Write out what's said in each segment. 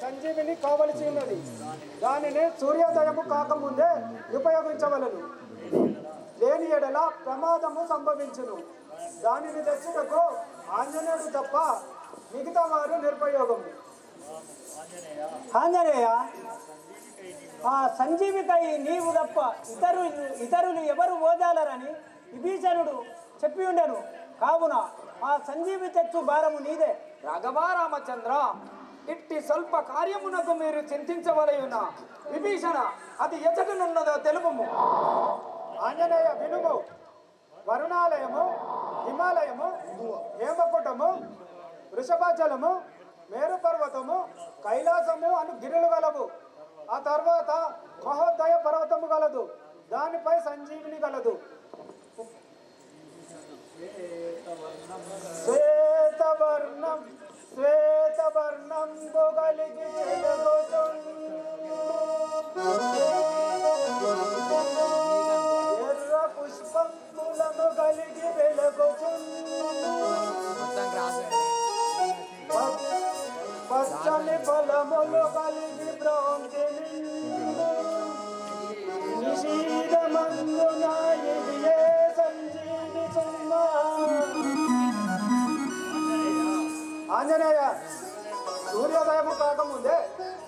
సంజీవిని కావలసి ఉన్నది. దానిని సూర్యోదయము కాకముందే ఉపయోగించవలను. లేని ఎడల ప్రమాదము సంభవించును. దానిని తెచ్చుటకు ఆంజనేయుడు తప్ప మిగతా వారు నిర్పయోగము. ఆంజనేయ, ఆ సంజీవికై నీవు తప్ప ఇతరులు ఎవరు ఓదాలరని విభీషణుడు చెప్పి ఉండెను. కావున ఆ సంజీవి తెచ్చు భారము నీదే. రాఘవ రామచంద్ర, ఇట్టి స్వల్ప కార్యమునకు మీరు చింతించవలయున. విభీషణ, అది ఎచ్చటనున్నదో తెలుపుము. ఆంజనేయ వినుము. వరుణాలయము, హిమాలయము, హేమకుటము, వృషభాచలము, మేరు పర్వతము, కైలాసము అను గిరులు గలవు. ఆ తర్వాత మహోదయ పర్వతము గలదు. దానిపై సంజీవిని గలదు. శ్వేతవర్ణం గలిగి ఎర్ర పుష్పములను కలిగి పచ్చని ఫలములు కలిగి బ్రోంచిని నిశీదమందున ఇదియే సంజీవి సుమ్మా. ఆంజనేయ, సూర్యోదయము కాకముందే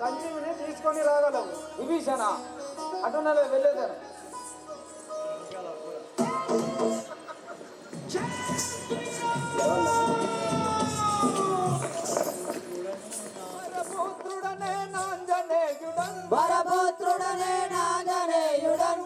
సంజీవిని తీసుకొని రాగలవు. విభీషణ, అటునలే వెళ్ళేదాను. వరపుత్రుడనే నాంజనేయుడను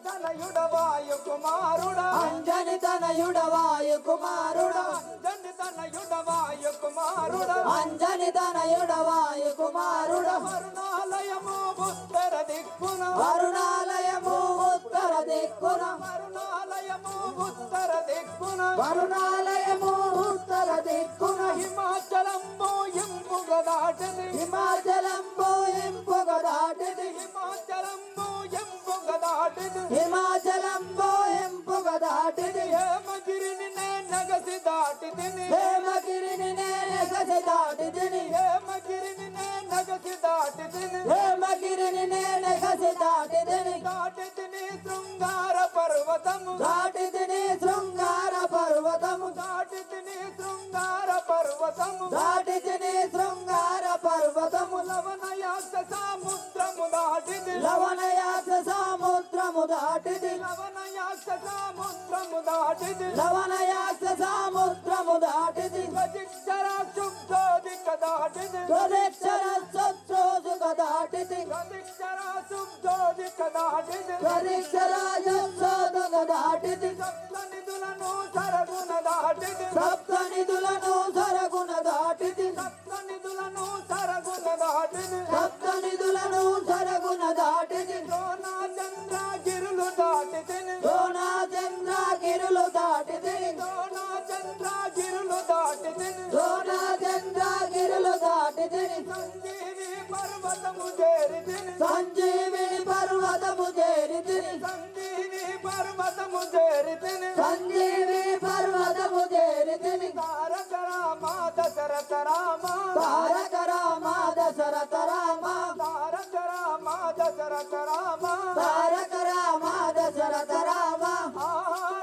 తనయుడవాయు కుమారుడా, అంజని తనయుడవాయు కుమారుడా, అంజని తనయుడవాయు కుమారుడా, అంజని తనయుడవాయు కుమారుడా. వరుణాలయము ఉత్తర దిక్కున, వరుణాలయము ఉత్తర దిక్కున, వరుణాలయము ఉత్తర దిక్కున, వరుణాలయము ఉత్తర దిక్కున. హిమాచలంబు ఇంపుగ దాటిది, హిమాచలంబు ఇంపుగ దాటిది, హిమాచలంబు ఇంపుగ దాటిది, హిమాచలంబు ఇంపుగ దాటిది. హేమగిరిని నగసి దాటిదిని, హేమగిరిని నెగసి దాటిదిని, హేమగిరిని నగసి దాటిదిని, హేమగిరిని నెగసి దాటిదిని. దాటిదిని శృంగార పర్వతము, దాటిదిని శృంగార పర్వతము, దాటిదిని శృంగార పర్వతము, దాటిదిని శృంగార పర్వతము. లవణయాస సముద్రము దాటిది, లవణయాస సముద్రము దాటిది, లవణయాస సముద్రము దాటిది, లవణయాస సముద్రము దాటిది. గజిక్షర శుద్ధోదిక దాటిది, త్వరిక్షర సత్రోజుక దాటిది, గజిక్షర శుద్ధోదిక దాటిది, త్వరిక్షర సత్రోజుక దాటిది. సప్త నిధులను సరగుణ దాటిది, సప్త నిధులను సరగుణ దాటిది, సప్త నిధులను సరగుణ దాటిది, సప్త నిధులను సరగుణ దాటిది. సోనా చంద్ర గిరులు దాటితిని, సోనా చంద్ర గిరులు దాటిది, సోనా చంద్ర గిరులు దాటితిని, సోనా చంద్ర గిరులు దాటిది. సంజీవి పర్వతము చేరితిని, సంజీవిని పర్వతము చేరితిని, సంజీవి పర్వతము చేరితిని, సంజీవి పర్వతము చేరితిని. తారక రామ దశరథ రామ, తారక రామ దశరథ రామ, తారక రామ దశరథ రామ, తారక రామ దశరథ రామ.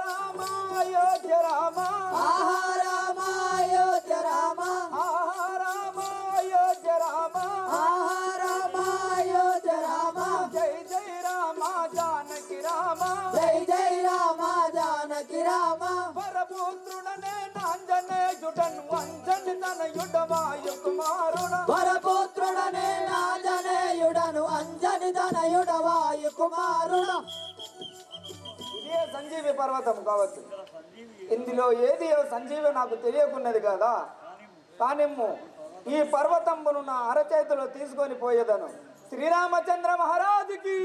రామ అయోధ్య రామ, ఆహా రామ అయోధ్య రామ, రామ అయోధ్య రామ, ఆహా రామ అయోధ్య రామ. జై జై రామ జానకి రామ, జై జై రామ జానకి రామ. వరపుత్రుడనే నాంజనేయుడను అంజని తనయుడవాయు కుమారుడా, వరపుత్రుడనే నాంజనేయుడను అంజని తనయుడవాయు కుమారుడు. ఇదే సంజీవి పర్వతం కావచ్చు. ఇందులో ఏది సంజీవి నాకు తెలియకున్నది కదా. కానిమ్ము ఈ పర్వతంబును నా అరచేతిలో తీసుకొని పోయేదను. శ్రీరామచంద్ర మహారాజుకి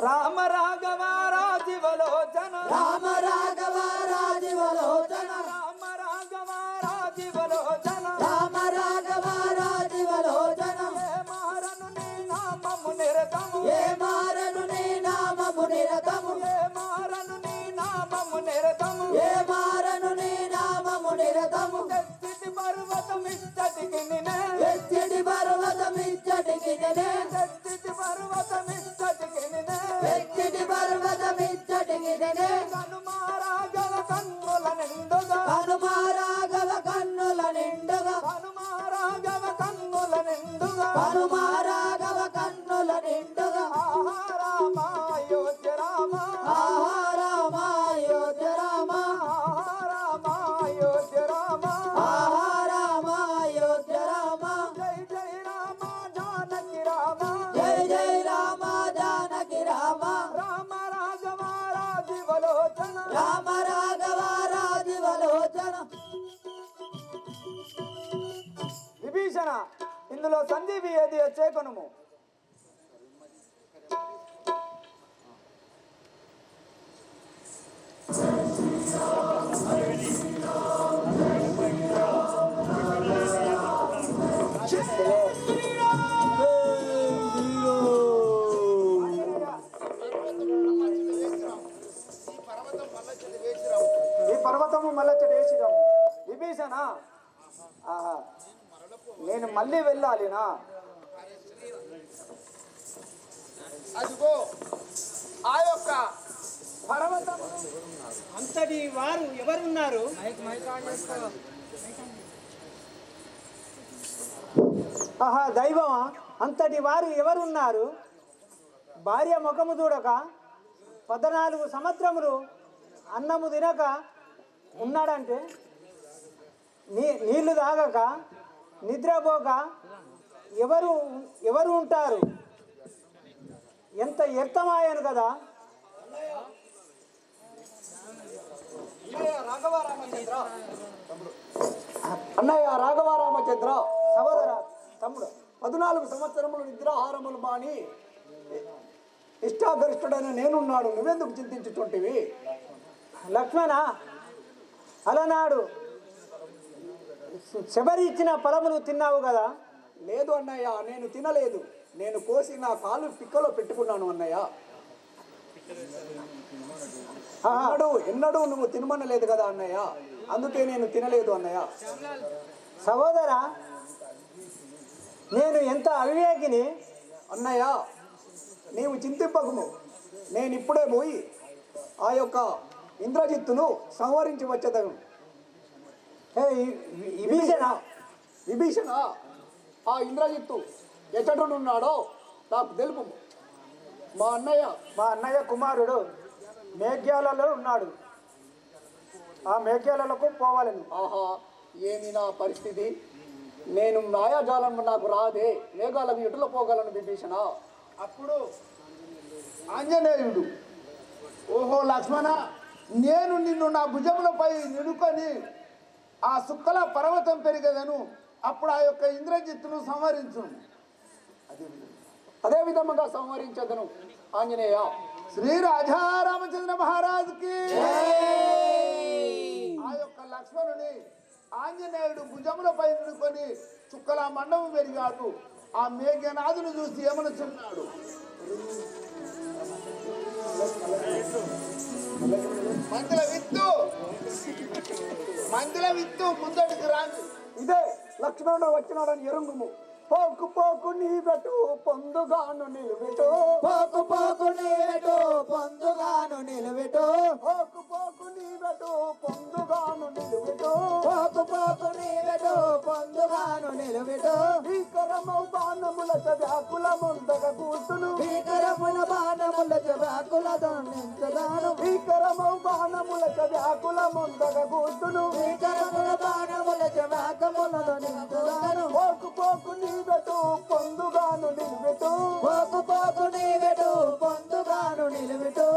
రామ రాఘవ రాజీవలోచన, రామ రాఘవ రాజీవలోచన, రామ రాఘవ రాజీవలోచన, రామ రాఘవ రాజీవలోచన. ఏ మారను నీ నామము నిరతము, ఏ మారను నీ నామము నిరతము, ఏ మారను దిగెనే ఎత్తిటి పర్వతమిచ్చటికినే ఎత్తిటి పర్వతమిచ్చటికి దిగెనే హనుమారాఘవ కన్నుల నిండుగా హనుమారాఘవ కన్నుల నిండుగా హనుమారాఘవ కన్నుల నిండుగా హనుమారాఘవ కన్నుల నిండుగా రామ అయోధ్య రామ రామ అయోధ్య రామ రామ అయోధ్య రామ రామ అయోధ్య రామ జై జై రామ జానకి రామ జై జై రామ జానకి రామ రామ రాఘవ రాజీవలోచన రామ రాఘవ రాజీవలోచన విభీషణ ఇందులో సంజీవి ఏది చేకొనుము ఈ పర్వతము మల్లచ్చటి వేసిరాము విభీషణ ఆహా నేను మళ్ళీ వెళ్ళాలినా అదిగో ఆ యొక్క పర్వతం అంతటి వారు ఎవరున్నారు? ఆహా దైవమా, అంతటి వారు ఎవరున్నారు? భార్య ముఖము చూడక 14 సంవత్సరములు అన్నము తినక ఉన్నాడంటే, నీళ్లు తాగక నిద్రపోక ఎవరు ఉంటారు? ఎంత ఎర్తమాయను కదా. అన్నయ్య రాఘవరామచంద్ర సహోదర తమ్ముడు 14 సంవత్సరములు నిద్రాహారములు మాని ఇష్టాగరిష్ఠుడైన నేనున్నాడు, నువ్వెందుకు చింతించుతుంటివి? లక్ష్మణ, అలనాడు శబరి ఇచ్చిన ఫలములు తిన్నావు కదా. లేదు అన్నయ్య, నేను తినలేదు. నేను కోసి నా కాలు పిక్కలో పెట్టుకున్నాను అన్నయ్య. ఎన్నడూ నువ్వు తినమనలేదు కదా అన్నయ్య, అందుకే నేను తినలేదు అన్నయ్య. సహోదర, నేను ఎంత అవివేకిని. అన్నయ్య నీవు చింతింపకము, నేను ఇప్పుడే పోయి ఆ యొక్క ఇంద్రజిత్తును సంహరించి వచ్చేదను. విభీషణ ఆ ఇంద్రజిత్తు ఎచ్చటనున్నాడో నాకు తెలుపు. మా అన్నయ్య కుమారుడు మేఘ్యాలలో ఉన్నాడు. ఆ మేఘ్యాలకు పోవాలని. ఆహా, ఏమి నా పరిస్థితి! నేను మాయాజాలం నాకు రాదే, మేఘాలకు ఎటులో పోగలను విభీషణ? అప్పుడు ఆంజనేయుడు, ఓహో లక్ష్మణ, నేను నిన్ను నా భుజములపై నిలుకొని ఆ సుక్కల పర్వతం పెరిగదను, అప్పుడు ఆ యొక్క ఇంద్రజిత్తును సంహరించు. అదే విధముగా సంహరించదను ఆంజనేయ. శ్రీ రాజారామచంద్ర మహారాజుకి ఆ యొక్క లక్ష్మణుని ఆంజనేయుడు భుజములపై నిలుకొని చుక్కల మండపం పెరిగాడు. ఆ మేఘనాథును చూసి ఏమనుచున్నాడు? మందుల విత్తు ముందడికి రాదు. ఇదే లక్ష్మణుడు వచ్చినాడని ఎరుంగుము. పోకు పోకు నీ బెటు పొందుగాను నిలువెటు, పోకు పోకు నీవెటు పొందుగాను నిలువెటు, పోకు పోకు నీ బెటు పొందుగాను నిలువెటు, పోకు పోకు నీవెటు పొందుగాను నిలువెటు, భీకరమౌ బాణముల వ్యాకుల ముందగ కూతును, భీకరముల బాణముల వ్యాకులతో నించుదాను, భీకరమౌ బాణముల వ్యాకుల ముందగ కూతును, భీకరముల బాణముల వ్యాకులతో నించుదాను, పోకు పోకు నీ బెటు పొందుగాను నిలువెటు, పోకు పోకు నీవెటు పొందుగాను నిలువెటు.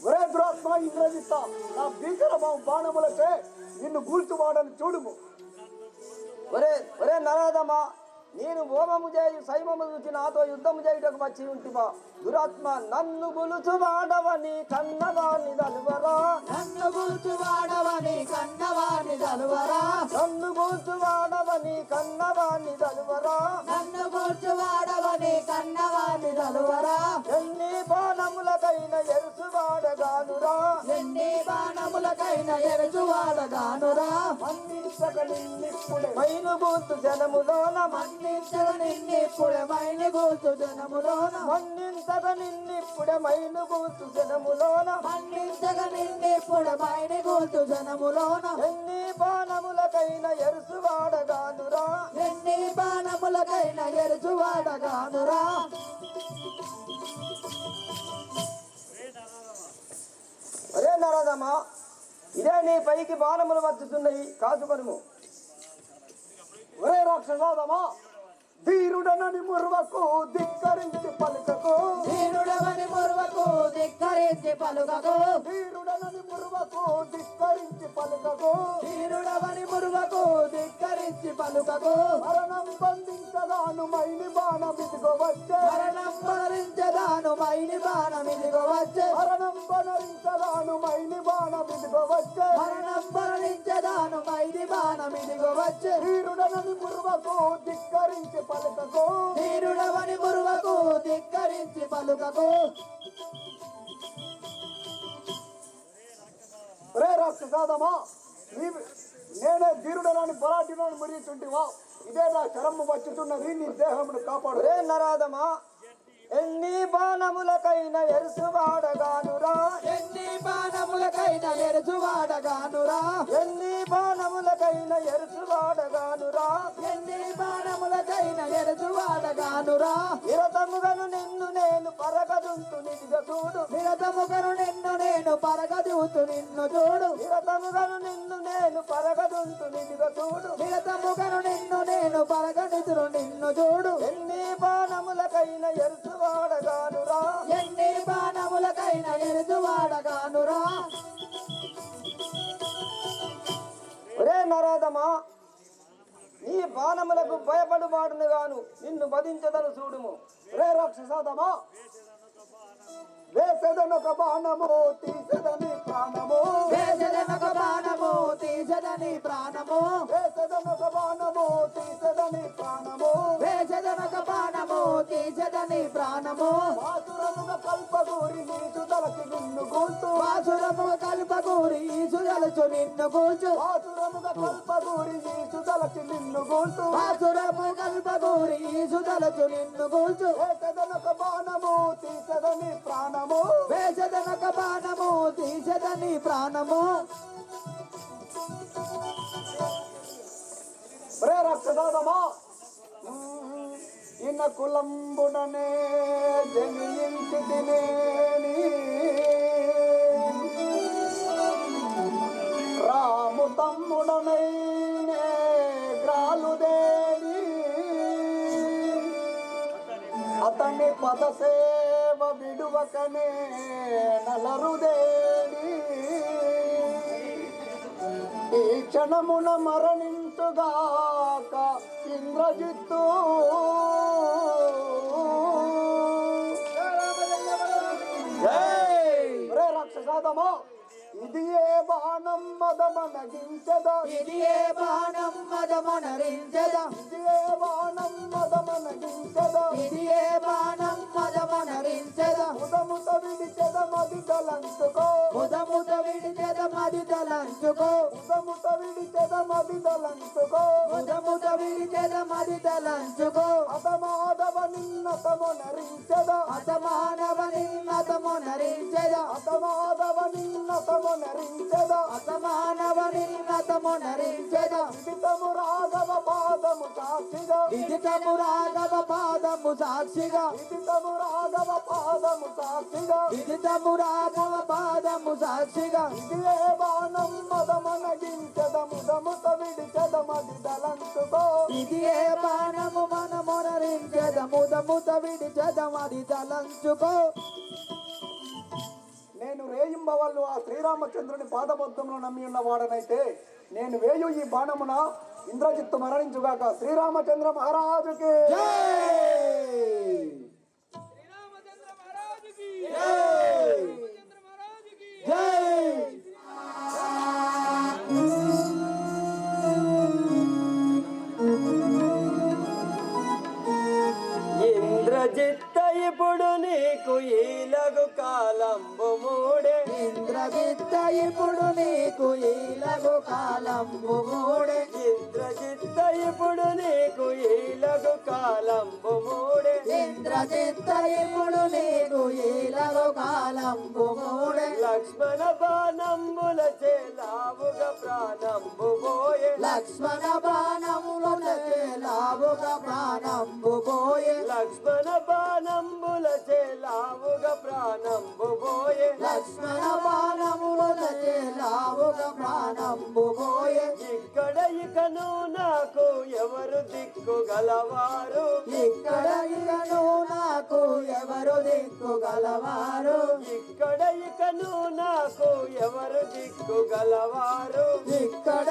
ఒరే దురాత్మ ఇంద్రజిత్త, నా భీకరమౌ బాణములకే నిన్ను గూల్చువాడని చూడుము. ఒరే ఒరే నరాధమా, నేను హోమము చేయు సైమము చూచి నాతో యుద్ధము చేయుటకు వచ్చి ఉంటివా? దురాత్మ, నన్ను గులుచువాడవని కన్నవాణ్ణి దలువరా, నన్ను గూర్చువాడవని కన్నవాణ్ణి దలువరా, నన్ను గులుచువాడవని కన్నవాణ్ణి దలువరా, నన్ను గూర్చువాడవని కన్నవాణ్ణి దలువరా, ఎన్ని బాణములకైన ఎరుసువాడగానురా, ఎన్ని బాణములకైన ఎరచువాడగానురా మన్నించక నిన్నిప్పుడే మైలుగూర్చు జనములోన మన్నించగ నిన్నిప్పుడే మైలుగూర్చు జనములోన మన్నించక నిన్నిప్పుడే మైలుగూర్చు జనములోన మన్నించగ నిన్నిప్పుడే మైలుగూర్చు జనములోన ఎన్ని బాణములకైన ఎరుసువాడగానురా ఎన్ని బాణములకైన ఎరచువాడగానురా అరే నరదమా ఇదే నీ పైకి బాణములు వచ్చుతున్నాయి కాచుకొనుము. ఒరే రాక్షసాదమా ధీరుడనని ముర్వకు ధిక్కరించి పలుకకు ధీరుడవని మురువకు ధిక్కరించి పలుకకు ధీరుడనని ముర్వకు ధిక్కరించి పలుకకు ధీరుడవని మురువకు ధిక్కరించి పలుకకు మరణం బంధించదాను మైని బాణమిదిగో వచ్చే మరణం భరించదాను మైని బాణమిదిగో వచ్చే మరణం బనరించదాను మైని బాణమిదిగో వచ్చే మరణం భరించదాను మైని బాణమిదిగో వచ్చే ధీరుడనని ముర్వకు ధిక్కరించి పలుకకు ధీరుడవని మురువకు ధిక్కరించి పలుకకు రే రాక్షసాదమా నేనే ధీరుడనని బలాఢ్యుడని మురిచుంటివా ఇదే నా శరము వచ్చుతున్నది నీ దేహమును కాపాడు ఒరే నరాదమా ఎన్ని బాణములకైన ఎరుసువాడగానురా ఎన్ని బాణములకైన ఎరచువాడగానురా ఎన్ని బాణములకైన ఎరుసువాడగానురా ఎన్ని బాణములకైన ఎరచువాడగానురా నిరతముగను నిన్ను నేను పరగదుంతు నిదిగ చూడు నిరతముగను నిన్ను నేను పరగదూతు నిన్ను చూడు నిరతముగను నిన్ను నేను పరగదుంతు నిదిగ చూడు నిరతముగను నిన్ను నేను పరగనితురు నిన్ను చూడు ఎన్ని బాణములకైన ఎరుసువాడగానురా ఎన్ని బాణములకైన ఎరచువాడగానురా ఒరే నరాదమా నీ బాణములకు భయపడువాడును గాను నిన్ను వధించదను చూడుము. రే రాక్షసాదమా వేసెదనొక బాణము తీసెదని ప్రాణము వేసదనొక బాణము తీసదని ప్రాణము వేసెదనొక బాణము తీసెదని ప్రాణము వేసదనొక బాణము తీసదని ప్రాణము వాసురముగ కల్పగూరి నీసు తలకి నిన్ను గూల్తు వాసురము కల్పగూరి ఈసుదలుచు నిన్ను కూర్చు వాసురముగ కల్పగూరి నీసు తలకి నిన్ను గూల్తు వాసురము కల్పగూరి ఈసుదలుచు నిన్ను కూర్చు వేసెదనొక బాణము తీసెదని ప్రాణము వేసదనొక బాణము తీసదని ప్రాణము రే రాక్షసాదమా ఇన్న కులంబుననే జనించి తినేని రాము తమ్ముడనైనే గ్రాలుదేని అతని పదసేవ విడువకనే నలరుదేని ఈ క్షణమున మరణించుగాక ఇంద్రజిత్తు రే రాక్షసాదమా ఇది ఏ బాణం మదమనగించద ఇది ఏ బాణం మదమనరించద ఇది ఏ బాణం మదమనగించద ఇది ఏ బాణం మదమనరించద ఉదముత విడిచెద మది తలంచుకో ఉదముత విడిచెద మది తలంచుకో ఉదముత విడిచెద మది తలంచుకో ఉదముత విడిచెద మది తలంచుకో అతమాధవ నిన్నతము నరించద అసమానవ నిన్నతము నరించద అతమాధవ నిన్నతము నరించద అసమానవ నిన్నతము నరించద విదితము రాఘవ పాదము సాక్షిగా విదితము రాఘవ పాదము సాక్షిగా విదితము రాఘవ పాదము సాక్షిగా విదితము రాఘవ పాదము సాక్షిగా ఇది ఏ బాణం మదమనగించద ముదముత విడిచెద మది దలంచుకో ఇది ఏ బాణము మనమునరించద ముదముత విడిచెద మది తలంచుకో నేను రేయింబవళ్ళు ఆ శ్రీరామచంద్రుని పాదబద్ధంలో నమ్మి ఉన్న వాడనైతే నేను వేయు ఈ బాణమున ఇంద్రజిత్తు మరణించుగాక శ్రీరామచంద్ర మహారాజుకి ఇంద్రజిత్త ఇప్పుడు నీ నీకు ఈలగు కాలంబు మూడే ఇంద్రజిత్త ఇప్పుడు నీకు ఈలగు కాలంబు మూడే ఇంద్రజిత్త ఇప్పుడు నీకు ఈలగు కాలంబు మూడే ఇంద్రజిత్త ఇప్పుడు నీకు ఈలగు కాలంబు మూడే లక్ష్మణ బాణంబుల చేలావుగా ప్రాణంబు పోయే లక్ష్మణ బాణముల చేలావుగా ప్రాణంబు పోయే లక్ష్మణ బాణంబుల చేలావుగా ప్రాణంబు పోయే లక్ష్మణ బాణముల చేలావుగా ప్రాణంబు పోయే ఇక్కడ ఇకను నాకు ఎవరు దిక్కు గలవారు ఇక్కడ ఇకను నాకు ఎవరు దిక్కు గలవారు ఇక్కడ ఇకను నాకు ఎవరు దిక్కు గలవారు ఇక్కడ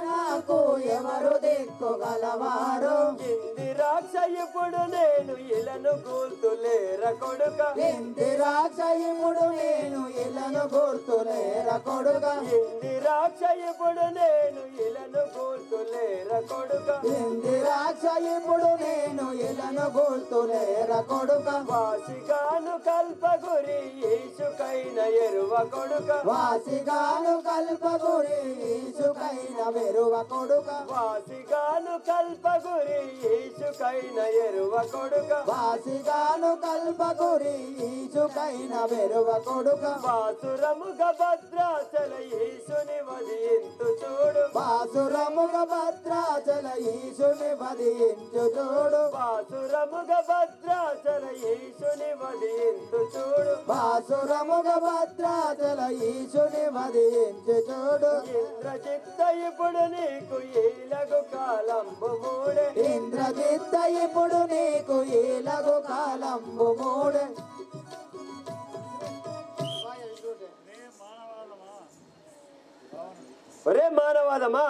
నాకు ఎవరు దిక్కు గలవారు ఇందిరాక్ష ఇప్పుడు నేను ఇలను గూల్తులేర కొడుక ఇందిరాక్ష ఇప్పుడు నేను ఇలను గుర్తులేర కొడుక ఇందిరాక్ష ఇప్పుడు నేను ఇలను గూల్తులేర కొడుక ఇందిరాక్ష ఇప్పుడు నేను ఇలను గుర్తులేర కొడుక వాసిగాను కల్పగురి ఈసుకైన ఎరువ కొడుక వాసిగాను కల్పగురి ఈసుకైన వెరువ కొడుక వాసిగాను కల్పగురి ఈసుకైన ఎరువ కొడుక వాసిగాను కల్పగురి ఈసుకైన వెరువ కొడుక బాసురముగ భద్రాచల ఈశుని వదియింతు చూడు బాసురముగ భద్రాచల ఈశుని వదించు చూడు బాసురముగ భద్రాచల ఈశుని వదియింతు చూడు బాసురముగ భద్రాచల ఈశుని వదించు చూడు ఇంద్రజిత్త ఇప్పుడు నీకు ఈలగు కాలంబు మూడే ఇంద్రజిత్త ఇప్పుడు నీకు ఈలగు కాలంబు మూడే ఒరే మానవాదమా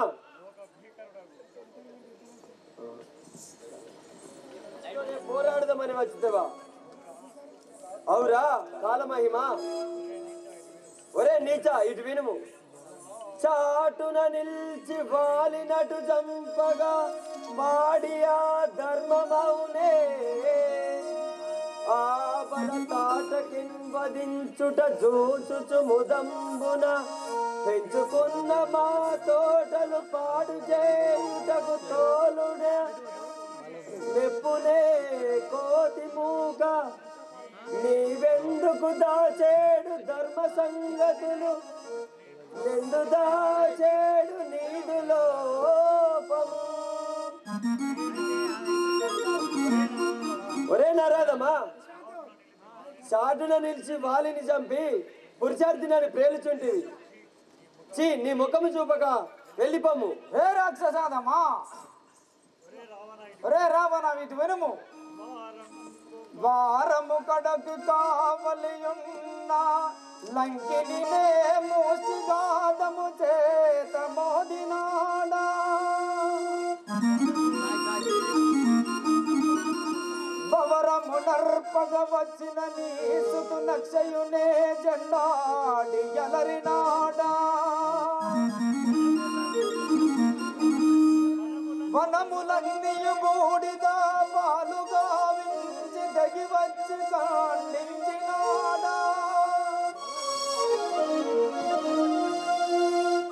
పోరాడదామని వచ్చిందవా అవురా కాలమహిమ ఒరే నీచ ఇటు వినుము చాటున నిల్చి వాలినటు చంపగా వాడియా ధర్మమౌనే ఆ బల తాటకిన్ వధించుట జోచుచు ముదంబున పెంచుకున్న మా తోటలు పాడు చేయుటకు తోలుడే మెప్పునే కోతి మూక నీవెందుకు దాచేడు ధర్మ సంగతులు ఎందు దాచేడు నీదు లోపము ఒరే నరాదమ్మా చాటున నిలిచి వాలిని చంపి పురుషార్థినాన్ని ప్రేలుచుంటివి చీ నీ ముఖము చూపక వెళ్ళిపోము హే రాక్షసాదమా ఒరే రావణ ఇటు వినుము వారము కడకు కావలియున్న లంకిని మూసిగాదము చేత మోదినాడా పవరము నర్పగ వచ్చిన నీ సుతు నక్షయునే జెండాడి ఎలరినాడా వనములన్నీయు బూడిదా పాలుగా వించి దగి వచ్చి కాండించినాడా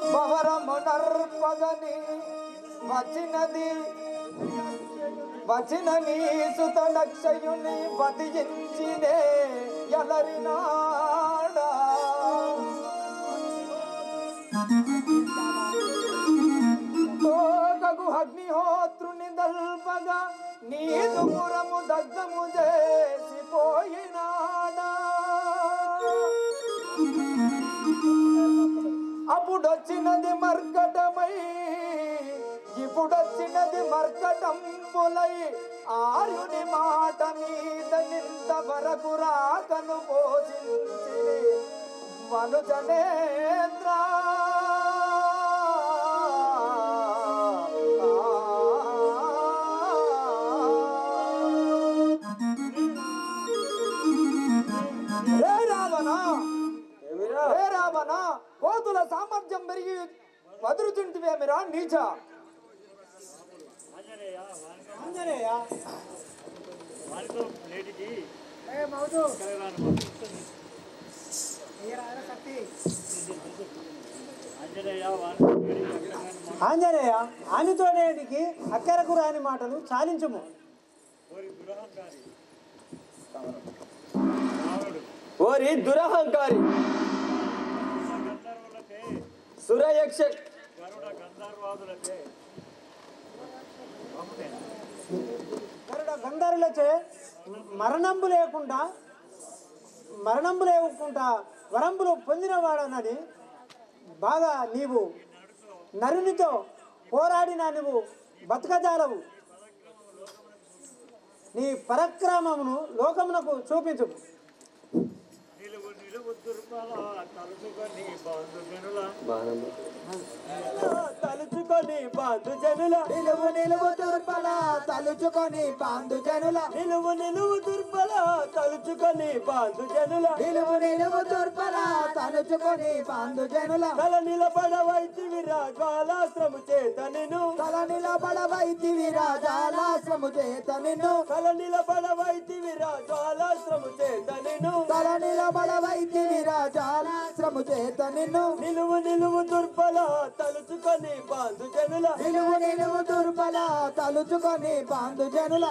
పవరము నర్పగని వచ్చిన నీ సుత నక్షయుని వధించినే ఎలరినాడా తోకగు అగ్నిహోత్రుని దల్పగా నీదు పురము దగ్ధము చేసిపోయినాడా అప్పుడొచ్చినది మర్కటమై ఇప్పుడొచ్చినది మర్కటంబులై ఆర్యుని మాట మీద నింత వరకు రాకను పోషించి మనుజనేంద్ర కోతుల సామర్థ్యం పెరిగి వదులుతుంటివేమిరా నీచ వానితో నేటికి ఆంజనేయ ఆనితోనేటికి అక్కరకు రాని మాటలు చాలించుము. ఓరి దురహంకారి సురయక్ష గరుడ గంధర్వులచే మరణంబు లేకుండా వరంబులు పొందినవాడనని బాగా నీవు నరునితో పోరాడిన నువ్వు బతుకజాలవు. నీ పరక్రమమును లోకమునకు చూపించు. తలుచుకొని బాంధు జనుల నిలువు నిలువు దుర్బల తలుచుకొని బాంధు జనుల నిలువు నిలువు దుర్బల తలుచుకొని బాంధు జనుల నిలువు నిలువు దుర్బల తలుచుకొని బాంధు జనుల తల నిలబడవైతివిరా జ్వాలాశ్రము చేత నిన్ను తల నిలబడవైతివిరా జాలాశ్రము చేత నిన్ను తల నిలబడవైతివిరా జ్వాలాశ్రము చేత నిన్ను తల నిలబడవైతివిరా జాలాశ్రము చేత నిన్ను నిలువు నిలువు దుర్బల తలుచుకొని బాంధు జనుల నిలువు నిలువు దుర్బల తలుచుకొని బాంధు జనుల.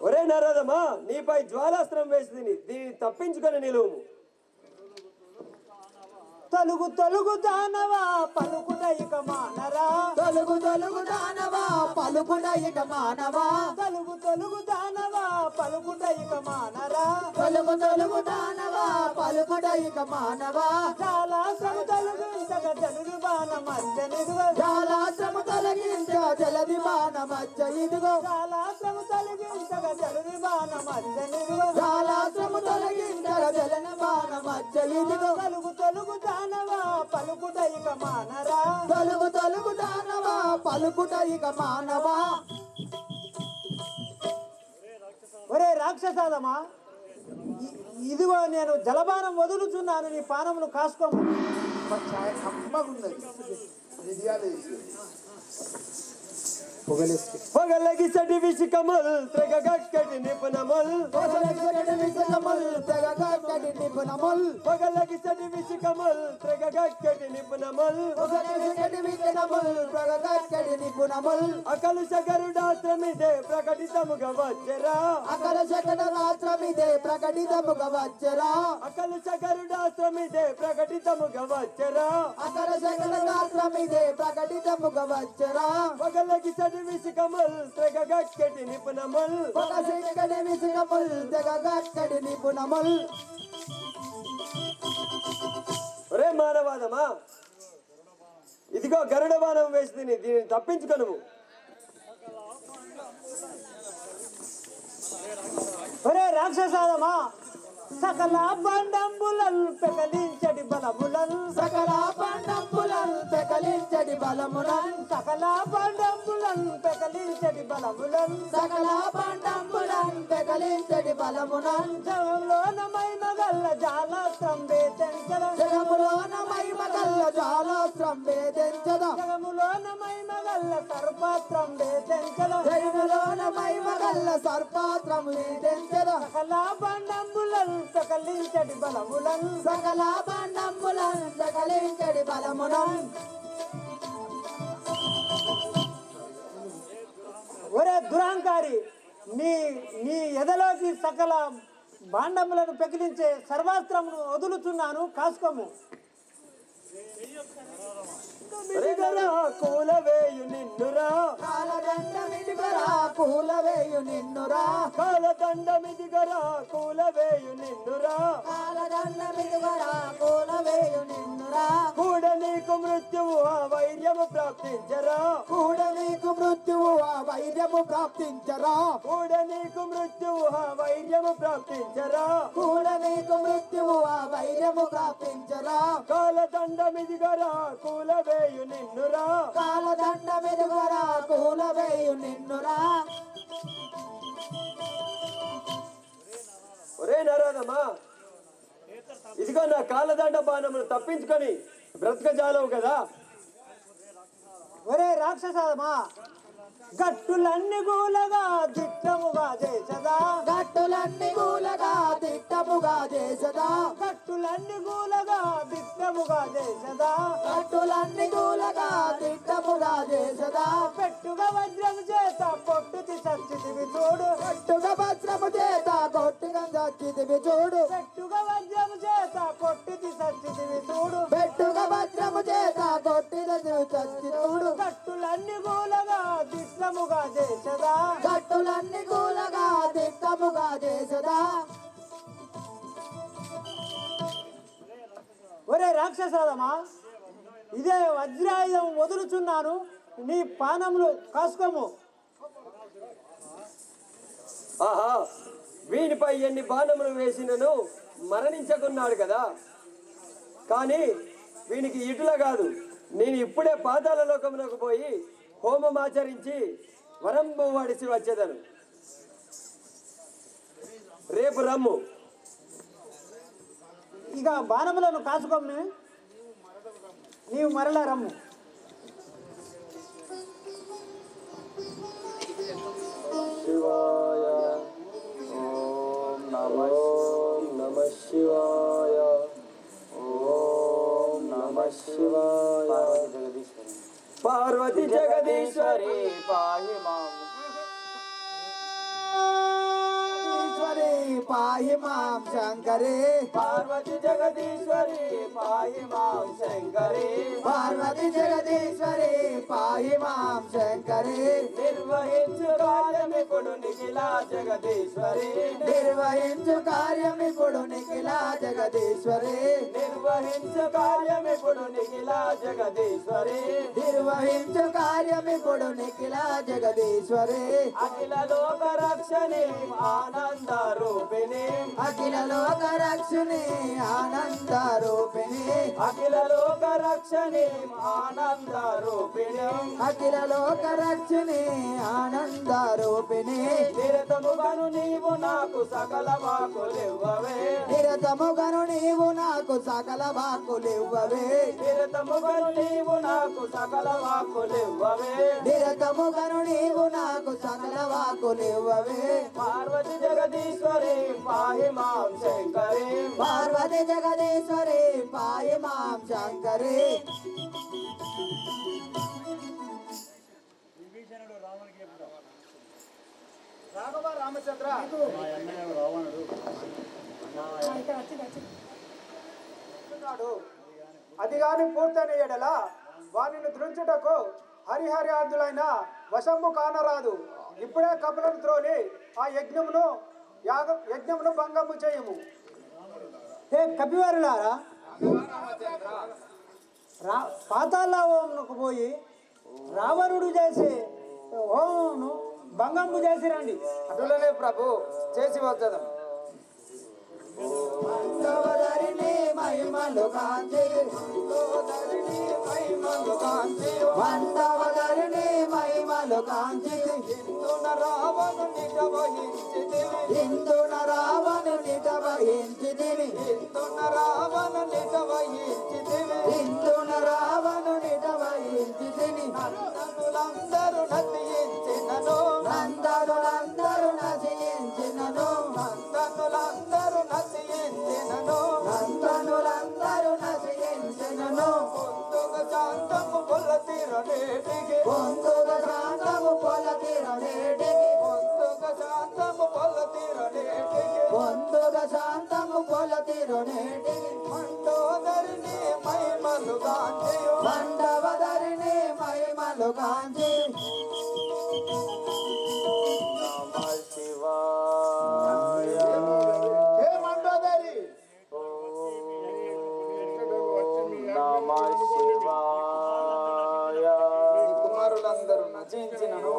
ఒరే నరదమా నీపై జ్వాలాస్త్రం వేసింది, దీన్ని తప్పించుకొని నిలువు. తలుగు తలుగు దానవా పలుకుట ఇక మానరా. తొలుగు తొలుగు దానవా పలుకుట ఇక మానవా. తలుగు తలుగు దానవా పలుకుట ఇక మానరా. తొలుగు తొలుగు దానవా పలుకుట ఇక మానవా. చాలా శ్రమ తొలగించగా జలుగు బాణం అచ్చనిదిగో. జాలాశ్రము తొలగించ జలది బాణమచ్చ ఇదిగో. చాలా శ్రమ తొలగించగా జలుగు బాణం అచ్చనిదిగో. జాలాశ్రము తొలగించ జలని బాణమచ్చ ఇదిగో. తలుగు తలుగు దానవా పలుకుట ఇక మానరా. తొలుగు తొలుగు దానవా పలుకుట ఇక మానవా. ఒరే రాక్షసాదమా, ఇదిగో నేను జలబాణం వదులుచున్నాను, నీ పానమును కాసుకోము. ఛాయ కమ్మగున్నది మిరియాలు వేసి పొగలగి సడి విసి కమల్ త్రెగగక్కడి నిపుణమల్ పొగలెగసడి విసకముల్ తెగగక్కడి నిపుణముల్. పొగలగి సడి విసి కమల్ త్రెగగక్కడి నిపుణమల్ పొగలెగసడి విసకముల్ తెగగక్కడి నిపుణముల్. అకలు సగరుడాశ్రమిదే ప్రకటితముగా వచ్చరా. అకల శకట రాత్రమిదే ప్రకటితముగా వచ్చరా. అకలు సగరుడాశ్రమిదే ప్రకటితముగా వచ్చరా. అకల శకట రాత్రమిదే ప్రకటితముగా వచ్చరా. పొగలగి సడి విసి కమల్ త్రెగగక్కడి నిపుణమల్ పొగలెగసడి విసకముల్ తెగగక్కడి నిపుణముల్. ఒరే మానవాదమా, ఇదిగో గరుడ బాణం వేసింది, దీన్ని తప్పించుకొను. ఒరే రాక్షసాదమా, సకల బండంబులల్ పెకలించడి బలములల్. సకల పండంబులన్ పెకలించడి బలమునన్. సకల బండంబులల్ పెకలించడి బలములల్. సకల పండంబులన్ పెకలించడి బలమునన్. జగంలోన మైమగల్ల జాలాస్త్రం వేతెంచద. జగములోన మహిమగల్ల జాలాస్త్రం వేదెంచద. జగములోన మైమగల్ల సర్పాత్రం వేతెంచద. జగములోన మహిమగల్ల సర్పాత్రం వేదెంచద. సకల బండంబులల్ పెకలించడి బలములల్. సకల పండంబులన్ పెకలించడి బలమునన్. ఒరే దురహంకారి, నీ నీ ఎదలోకి సకల భాండములను పెకిలించే సర్వాస్త్రమును వదులుచున్నాను, కాసుకోము. కూలవేయు నిన్నురా కాలదండమిదిగరా కూలవేయు నిన్నురా. కాలదండమిదిగరా కూలవేయు నిన్నురా. కాలదండమిదిగరా కూలవేయు నిన్నురా. కూడ నీకు మృత్యువు ఆ వైర్యము ప్రాప్తించరా. కూడా నీకు మృత్యువు ఆ వైర్యము ప్రాప్తించరా. కూడ నీకు మృత్యువు ఆ వైర్యము ప్రాప్తించరా. కూడా నీకు మృత్యువు ఆ వైర్యము ప్రాప్తించరా. కాలదండమిదిగరా కూలవేయు నిన్నురా. కాలదండమిదిగరా కూలవేయు నిన్నురా. ఒరే నరోదమా, ఇదిగో నా కాలదండ బాణమును తప్పించుకొని బ్రతకజాలవు కదా. ఒరే రాక్షసాదమా, గట్టులన్నీ గూలగా దిట్టముగా చేసదా గట్టులన్నీ గూలగా దిట్టముగా చేసదా గట్టులన్నీ గూలగా దిట్టముగా చేసదా గట్టులన్నీ గూలగా దిట్టముగా చేసదా పెట్టుగా వజ్రము చేత పొట్టుతి సచ్చితివి చూడు పెట్టుగా వజ్రము చేత కొట్టుగా చచ్చితివి చూడు పెట్టుగా వజ్రము చేత పొట్టుతి సచ్చితివి చూడు పెట్టుగా వజ్రము చేత కొట్టిన చచ్చి చూడు గట్టులన్నీ గూలగా దిట్టముగా చేసదా గట్టులన్నీ గూలగా దిట్టముగా చేసదా ఒరే రాక్షసాదమా ఇదే వజ్రాయుధం వదులుచున్నాను నీ పానములు కాసుకోము ఆహా వీనిపై ఎన్ని బాణములు వేసినను మరణించకున్నాడు కదా. కానీ వీనికి ఇటుల కాదు, నేను ఇప్పుడే పాతాళ లోకమునకు పోయి హోమం ఆచరించి వరంబు వాడిసి వచ్చేదను. రేపు రమ్ము. ఇక బాణములను కాసుకోము, నీవు మరలా రమ్ము. శివాయ ఓం నమ శివాయ ఓం నమ శివాయ. పార్వతి జగదీశ్వరి పాహి మాం. ఈశ్వరి పాహి మాం శంకరే పార్వతి జగదీశ్వరి పాహి మాం శంకరే. పార్వతి జగదీశ్వరి పాహి మాం శంకరే నిర్వహించు కార్యమిప్పుడు నిఖిలా జగదీశ్వరి. నిర్వహించు కార్యమిప్పుడు నిఖిలా జగదీశ్వరి నిర్వహించు కార్యమిప్పుడు నిఖిలా జగదీశ్వరి. నిర్వహించు కార్యమిప్పుడు నిఖిలా జగదీశ్వరి అఖిల లోక రక్షణి ఆనంద రూపిణి. అఖిల లోక రక్షిణి ఆనంద రూపిణి అఖిల లోక రక్షణి ఆనంద రూపిణి. అఖిల లోక రక్షిణి ఆనంద రూపిణి నిరతముగను నీవు నాకు సకల వాకులివ్వవే. నిరతముగను నీవు నాకు సకల వాక్కులివ్వవే నిరతముగను నీవు నాకు సకల వాకులివ్వవే. నిరతముగను నీవు నాకు సకల వాక్కులివ్వవే పార్వతి జగదీశ్వరి పాహి మాం శంకరి. పార్వతి జగదీశ్వరి పాయి మాం శంకరి రాఘవ రామచంద్ర అది కాని పూర్తయిన ఎడల వానిని దృంచుటకు హరిహర్యాదులైన వశంబు కానరాదు. ఇప్పుడే కపులను త్రోలి ఆ యజ్ఞమును భంగము చేయము. ఏ కపివారులారా, పాతాళమునకు పోయి రావణుడు చేసి హోమమును భంగము చేసి రండి. అటులనే ప్రభు చేసి వచ్చదాం. మందవదరిని మహిమలు కాంచి మందవదరిని మహిమలు కాంచి ఇందున రావణునిట వహించితివి. ఇందున రావణునిట వహించితివి ఇందున రావణునిట వహించితివి. ఇందున రావణునిట వహించితివి నందనులందరూ నశించినను. నందరులందరూ నశించినను నందనులందరూ నశించినను. నందనులందరూ నశించినను పొందుగ శాంతము పొలతిరనేటికి. పొందుగ శాంతము పొలతిరనేటికి పొందుగ శాంతము పొలతిరనేటికి. పొందుగ శాంతము పొలతిరనేటికి మండోదరిని మహిమలు గాంచెయు. మండవదరిని మహిమలు కాంచి హే మండోదరి కుమారులందరూ నచించినను.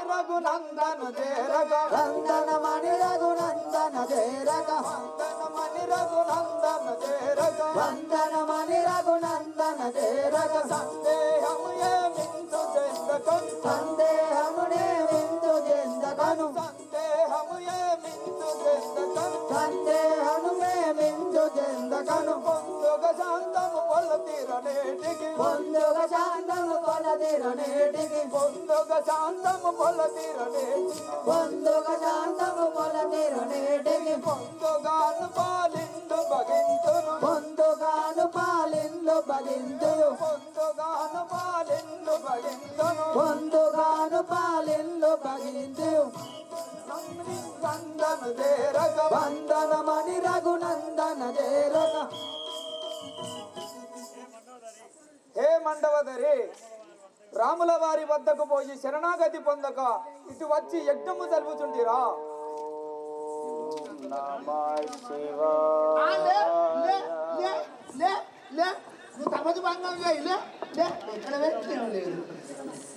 రఘునందను చేరగ. నందనమణి రఘునందన చేరక వందనమని రఘునందను చేరగ. వందనమణి రఘునందన చేరక సందేహము ఏమించు చెందకం. సందేహమునే విందు చెందకను సందేహము ఏమించు చెందకం. సందేహమునే విందు చెందకను పొందుగ శాంతము పొలతిరనేటికి. పొందుగ పొందుగ శాంతము పొలతిరనే పొందుగ శాంతము పొలతిరునేటికి పొందుగాను పాలిందు భగింతును పొందుగాను పాలిందు భగింతులు పొందుగాను పాలిందు భగింతును పొందుగాను పాలిందు భగింతులు వందను చేరగ వందనమణి రఘునందన చేరక హే మండవదరి రాముల వారి వద్దకు పోయి శరణాగతి పొందక ఇటు వచ్చి యజ్ఞము జరుపుచుంటిరా ఆ, లే, లే, లే, లే, లే. నువ్వు తమది బంగారుగా లే లే ఇక్కడ పెట్టేం లేదు.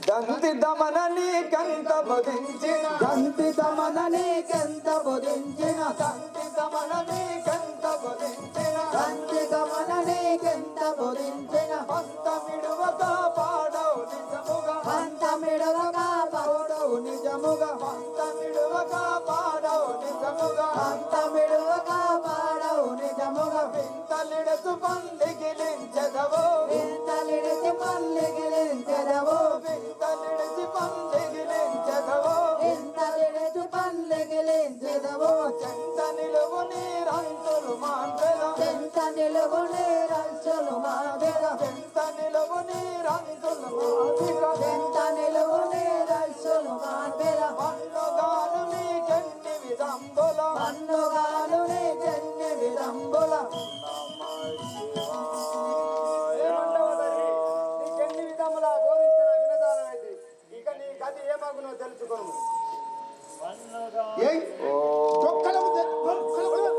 దంతి దమన నీకంత బదించిన దంతి తమన నీకెంత బుధించిన దంతి దమన నీకంత బదించిన దంతి తమన నీకెంత బుధించిన అంత విడువక పాడవు నిజముగా పంతమిడవగా పౌడవు నిజముగా అంత విడువక పాడవు నిజముగా పంతమిడవగా పాడవు నిజముగా వింతలిడసు పండిగిలించెదవు వింతలిడిచి పల్లిగిలించెదవు వింతలిడిచి పండిగిలించెదవు వింతలిడిచి పల్లిగిలించెదవు చెంత నిలువు నీరంతులు మాండెద చెంత నిలువు నీరంచులు మాదిగ చెంత నిలువు నీరంతులు మాదిగ చెంత నిలువు నీరంచులు మాదిగ పన్నుగాను మీకెన్ని విధంబుల పన్నుగాను నీ జన్య విదంబుల నీకెన్ని విధములా బోధించిన వినదానమైంది. ఇక నీ గతి ఏమగునో తెలుసుకోను. ఏయ్, చొక్కలకు తే- చొక్కలకు తే-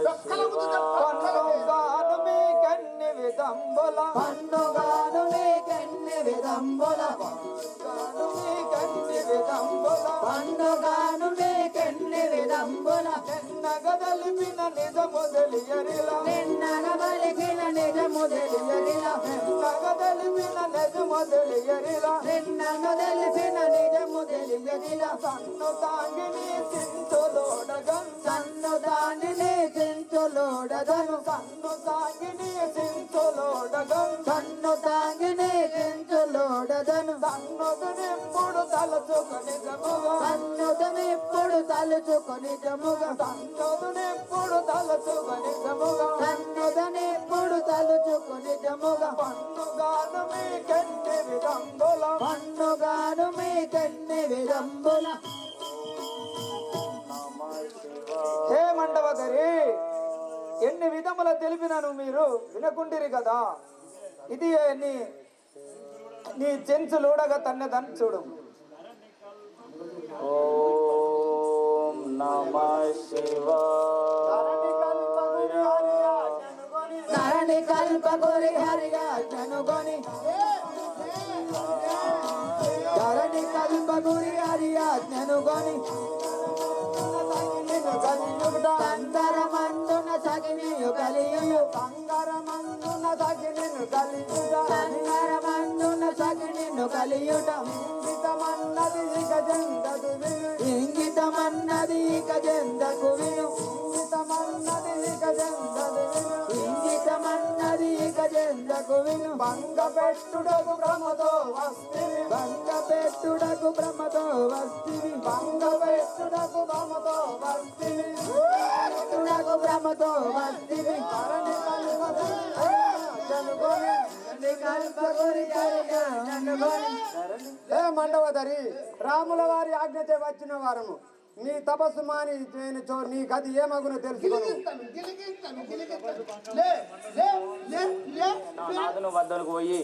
చొక్కలకు తే- పన్నుగాను మీకెన్ని విధంబుల పన్నుగాను నీకెన్ని విదంబుల గాను మీకెన్ని విధంబుల పన్నుగాను నీకెన్ని విదంబుల నిన్నగదలిపిన నిజము తెలియరిలా నిన్నగ బలికిన నిజము తెలియరిల నిన్నగదలిపిన నిజము తెలియరిలా నిన్నను తెలిసిన నిజము తెలియరిల సన్ను తాంగి నీ సింతులోడగం సన్ను దానిని చించులోడదను సన్ను తాంగి నీ సింతులోడగం సన్ను తాగిని చించులోడదను సన్నుదనెప్పుడు తలచుకు నిజముగా సన్నుతమిప్పుడు తలుచుకొని జముగా సన్నుదనెప్పుడు తలచుకు నిజముగా సన్నుతనిప్పుడు తలుచుకొని జముగా పన్నుగాను మీకెన్ని విధంబుల పన్నుగాను మీకెన్ని విదంబుల హే మండవదరి ఎన్ని విధముల తెలిపినను మీరు వినకుండిరి కదా ఇది నీ నీ చెంచులుడగా తన్నదని చూడు ఓం నమః ధరణి కల్పగురి హరిగా జనుగొని ధరణి కల్పగురి హరియా జనుగొని సంగరమందున సగినియు కలియుయు సంగరమందున తగిలిను కలియుట సంగరమందున సగినిను కలియుట ఇంగితమన్నది ఇక జందదు విను ఇంగితమన్నది ఇక జందకు విను ఇంగితమన్నది ఇక జందదు విను ఇంగితమన్నది ఇక జందకు విను భంగ పెట్టుడకు భ్రమతో వస్తివి భంగ పెట్టుడకు భ్రమతో వస్తివి భంగ పెట్టుడకు భ్రమతో వస్తివి పెట్టుడకు భ్రమతో వస్తివి ధరణి కలుగుని కల్పగురి హరిగా జనుగొని ఏ మండవదరి రాముల వారి ఆజ్ఞచే వచ్చిన వారము నీ తపస్సు మాని చేయనిచో నీ గతి ఏమగునో తెలుసుకోను. గిలిగింతను, గిలిగింతను, గిలిగింతను. లే లే లే లే నాదును వద్దకు పోయి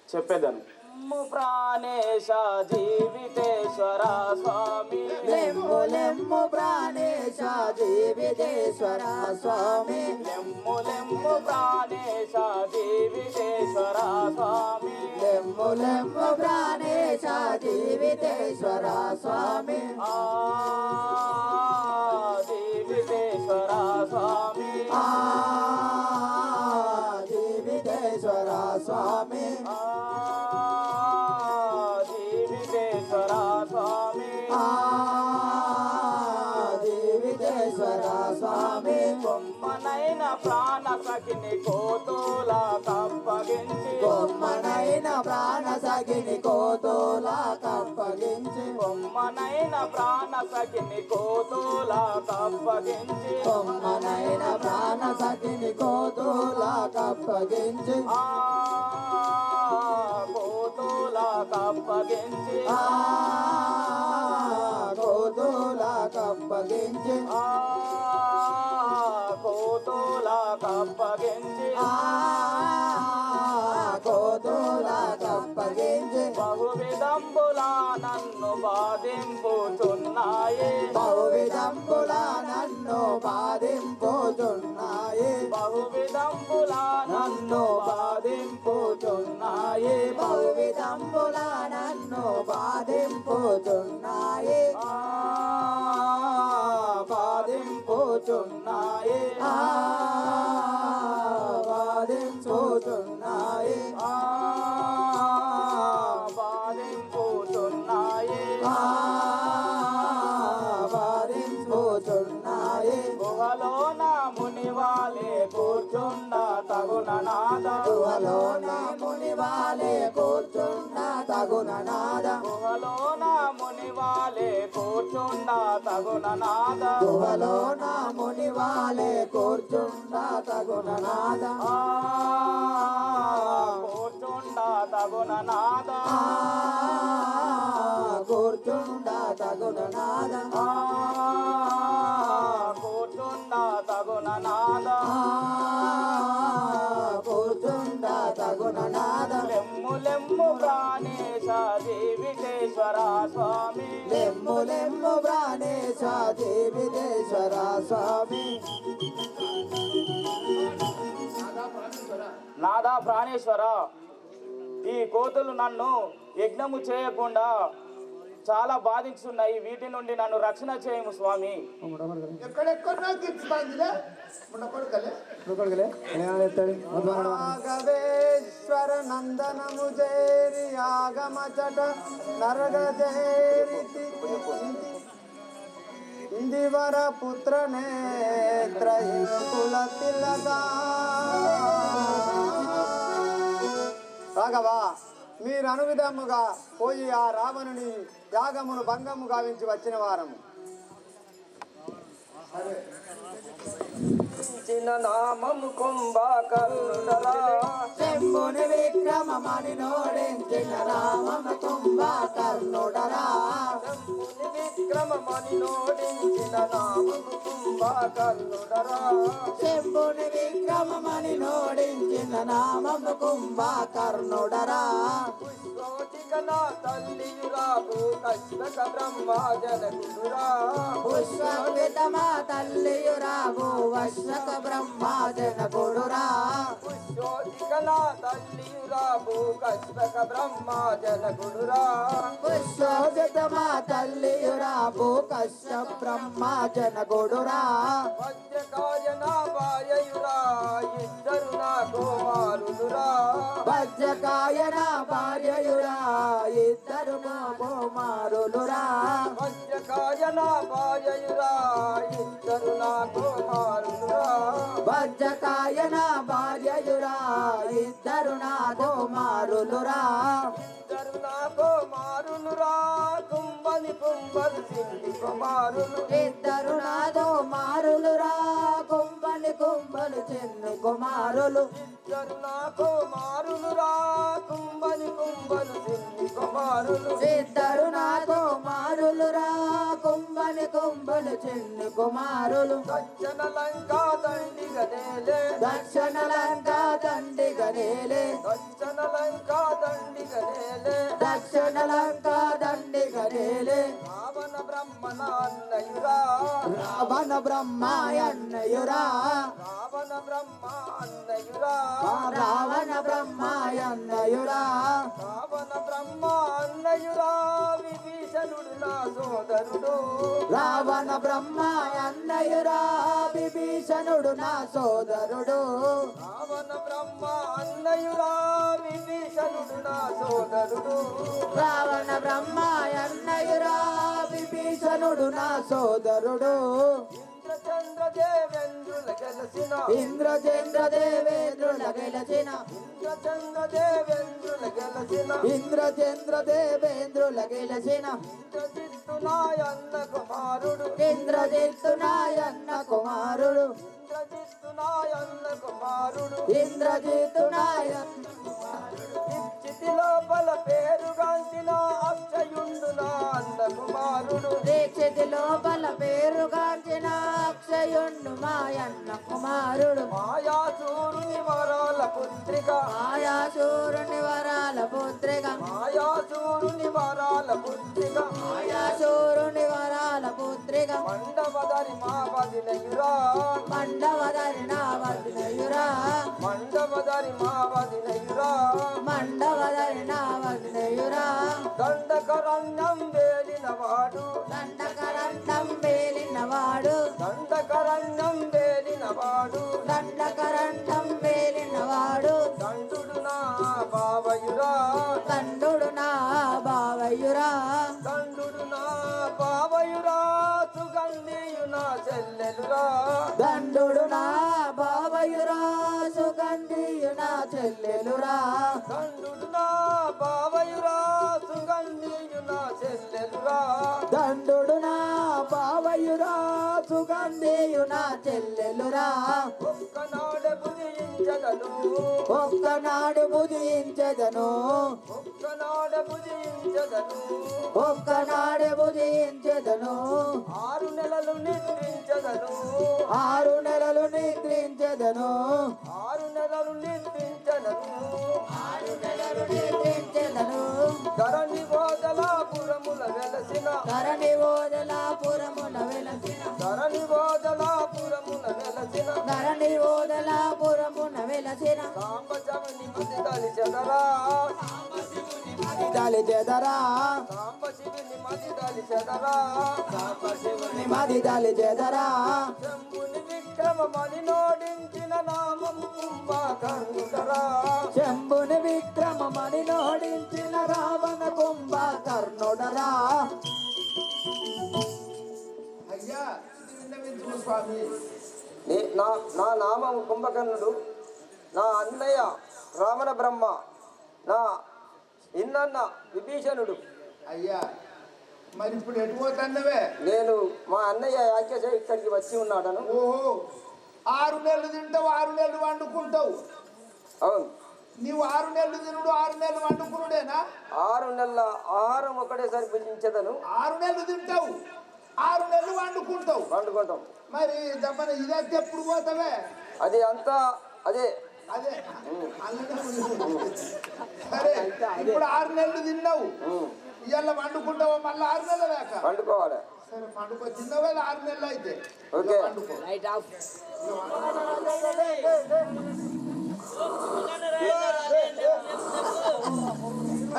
చెప్పేదను ప్రాణేశ జీవితేశ్వర స్వామి లెమ్ము లెమ్ము ప్రాణేశ జీవితేశ్వర స్వామి లెమ్ము లెమ్ము ప్రాణేశ జీవితేశ్వర స్వామి లెమ్ము లెమ్ము ప్రాణేశ జీవితేశ్వర స్వామి ఆ జీవితేశ్వర స్వామి ఆ జీవితేశ్వర స్వామి ఆ జీవితేశ్వర స్వామి ఆ జీవితేశ్వర స్వామి కొమ్మనైన ప్రాణ సఖిని కోతుల తప్పగించి కొమ్మనైన ప్రాణ సగి సఖిని కోతులా కప్పగించి బొమ్మనైన ప్రాణ సఖిని కోతులా కప్పగించి బొమ్మనైన ప్రాణ సఖిని కోతులా కప్పగించి కోతులా కప్పగించి కోతులా కప్పగించి కోతులా కప్పగించి కోతులా కప్పగించి బహువిధంబులా నన్ను బాధింపుచున్నాయి బహువిధంబులా నన్ను బాధింపుచున్నాయి బహువిధంబులా నన్ను బాధింపుచున్నాయి బహువిధంబులా నన్ను బాధింపుచున్నాయి బాధింపుచున్నాయి బాధింపుచున్నాయి బాధింపుచున్నాయి బాధింపుచున్నాయి గుహలోన మునివాలే కూర్చున్న తగున నాద గుహలోన మునివాలే కూర్చున్న తగున నాద గుహలోన మునివాలే కూర్చున్న తగున నాద గుహలోన మునివాలే కూర్చున్న తగున నాద కూర్చుండ తగున నాద కూర్చుండ తగున నాద కూర్చుండ తగున నాద కూర్చుండ తగున నాద లెమ్ము లెమ్ము ప్రాణేశ దేవికేశ్వర స్వామి లెమ్ము లెమ్ము ప్రాణేశ దేవిదేశ్వర స్వామి నాదా ప్రాణేశ్వర ఈ కోతులు నన్ను యజ్ఞము చేయకుండా చాలా బాధించున్నాయి వీటి నుండి నన్ను రక్షణ చేయము స్వామి ఎక్కడెక్కడో గిచ్చుతాందిలే మన కొడుకలే రాఘవేశ్వర నందనము చేరి ఆగమచట నరగ చేరితి ఇందివర పుత్ర నేత్ర కుల తిలగా రాఘవా మీరు అనువిధముగా పోయి ఆ రావణుని యాగమును భంగము గావించి వచ్చిన వారము చిన్న నామము కుంభకర్ణుడరా శంభుని విక్రమమని నోడించిన రామము కుంభకర్ణుడరా శంభుని విక్రమమని నోడించిన నామము కుంభకర్ణుడరా శంభుని విక్రమమని నోడించిన నామము కుంభకర్ణుడరా పుష్పోటిక నా తల్లియురా భూకష్టక బ్రహ్మాజనకుడురా పుష్పవితమా తల్లియురావు వర్షక బ్రహ్మాజనకుడురా పుష్పోటిక నా తల్లియురా భూకష్టక బ్రహ్మాజనకుడురా పుష్పవితమా తల్లియురావు కష్ట బ్రహ్మాజనకుడురా వజ్రకాయ నా భార్యయురా ఇద్దరు నా కుమారులురా వజ్రకాయ నా భార్యయురా ఇద్దరు మా కుమారులురా వజ్రకాయ నా భార్యయురా ఇద్దరు నా కుమారులురా వజ్రకాయ నా భార్యయురా ఇద్దరు నా కుమారులురా ఇద్దరు నా కుమారులురా కుంభని కుంభలు సింగి కుమారులు ఇద్దరు నా కుమారులురా కుంభని కుంభలు చిన్ని కుమారులు ఇద్దరు నా కుమారులురా కుంభని కుంభలు సింగి కుమారులు ఇద్దరు నా కుమారులురా కుంభని కుంభలు చిన్ని కుమారులు దక్షిణ లంకా దండి గదేలే దక్షిణ లంకా దండి గనేలే దక్షిణ లంకా దండి గదేలే దక్షిణ లంకా దండి గనేలే రావణ బ్రహ్మణ అన్నయురా రావణ బ్రహ్మాయన్నయురా రావణ బ్రహ్మ అన్నయురా రావణ బ్రహ్మాయన్నయురా రావణ బ్రహ్మ అన్నయురా విభీషణుడు నా సోదరుడు రావణ బ్రహ్మాయన్నయురా విభీషణుడు నా సోదరుడు రావణ బ్రహ్మ అన్నయురా విభీషణుడు నా సోదరుడు రావణ బ్రహ్మాయన్నయురా విభీషణుడు నా సోదరుడు ఇంద్రచంద్ర దేవేంద్రుల గెలసిన ఇంద్రచంద్ర దేవేంద్రుల గెలచిన ఇంద్రచంద్ర దేవేంద్రుల గెలసిన ఇంద్రచంద్ర దేవేంద్రుల గెలచిన ఇంద్రజిత్తు నాయన్న కుమారుడు ఇంద్రజిత్తు నాయన్న కుమారుడు ఇంద్రజిత్తు నాయన్న కుమారుడు ఇంద్రజిత్తు నాయన్న ఇచ్చితి లోపల పేరుగాంచిన అక్షయుండు నా అన్న కుమారుడు దీక్షితి లోపల పేరుగాంచిన అక్షయుండు మాయన్న కుమారుడు మాయాసూరుని వరాల పుత్రిక మాయాసూరుని వరాల పుత్రిక మాయాసూరుని వరాల పుత్రిక మాయాసూరుని వరాల పుత్రిక మండవదరి మా వదినయురా మండవదరి నా వదినయురా మండవదరి మా వదినయురా మండవదరి నా వదినయురా దండకరణ్యం వేలిన వాడు దండకరండం వేలినవాడు దండకరణ్యం వేలిన వాడు దండకరండం వేలినవాడు దండుడు నా బావయురా తండ్రుడు నా బావయ్యురా దండుడు నా బావయురా సుగంధియు నా చెల్లెలురా దండుడు నా బావయ్యురా సుగంధియు నా చెల్లెలురా దండుడు నా బావయురా సుగంధియు నా చెల్లెలురా దండుడు నా బావయ్యురా సుగంధియు నా చెల్లెలురా ఒక్కనాడే భుజించదను ఒక్కనాడు భుజించదను ఒక్కనాడే భుజించదను ఒక్కనాడు భుజించదను 6 నెలలు నిద్రించదను 6 నెలలు నిద్రించదను 6 నెలలు నిద్రించదను 6 నెలలు నిద్రించదను ధరణి బోధలాపురముల వెలసిన ధరణి ఓదలాపురమున వెలసిన ధరణి బోధలాపురముల వెలసిన ధరణి ఓదలాపురమున వెలసిన సాంబశివుని మది దలిచెదరా మది చెదరా సాంబశివుని మది దలిచెదరా మది చెదరా శంభుని విక్రమమని నోడించిన నామం కుంభకర్ణుడరా శంభుని విక్రమమని నోడించిన రావణ కుంభకర్ణుడరా అయ్యా ఇది విన్నవించుము స్వామి. నా నామం కుంభకర్ణుడు, నా అన్నయ్య రావణ బ్రహ్మ, నా ఇన్నన్న విభీషణుడు. అయ్యా మరి ఇప్పుడు ఎటు పోతాన్నవే? నేను మా అన్నయ్య యాజ్ఞ ఇక్కడికి వచ్చి ఉన్నాడను. ఓహో 6 నెలలు తింటావు 6 నెలలు వండుకుంటావు. అవును, నీవు 6 నెలలు తినుడు 6 నెలలు వండుకునుడేనా? 6 నెలల ఆహారం ఒకటేసారి భుజించదను. 6 నెలలు తింటావు 6 నెలలు వండుకుంటావు. వండుకుంటాం. మరి దమ్మన ఇదైతే ఎప్పుడు పోతావే? అది అంతా అదే. అదే అల్లనే ఉంది. సరే ఇప్పుడు 6 నెలలు తిన్నావు, ఇవాళ వండుకుంటావా మళ్ళీ 6 నెలల దాకా? వండుకోవాలి. సరే పండుకో, తిన్నావు 6 నెలలు అయితే ఓకే. వండుకో.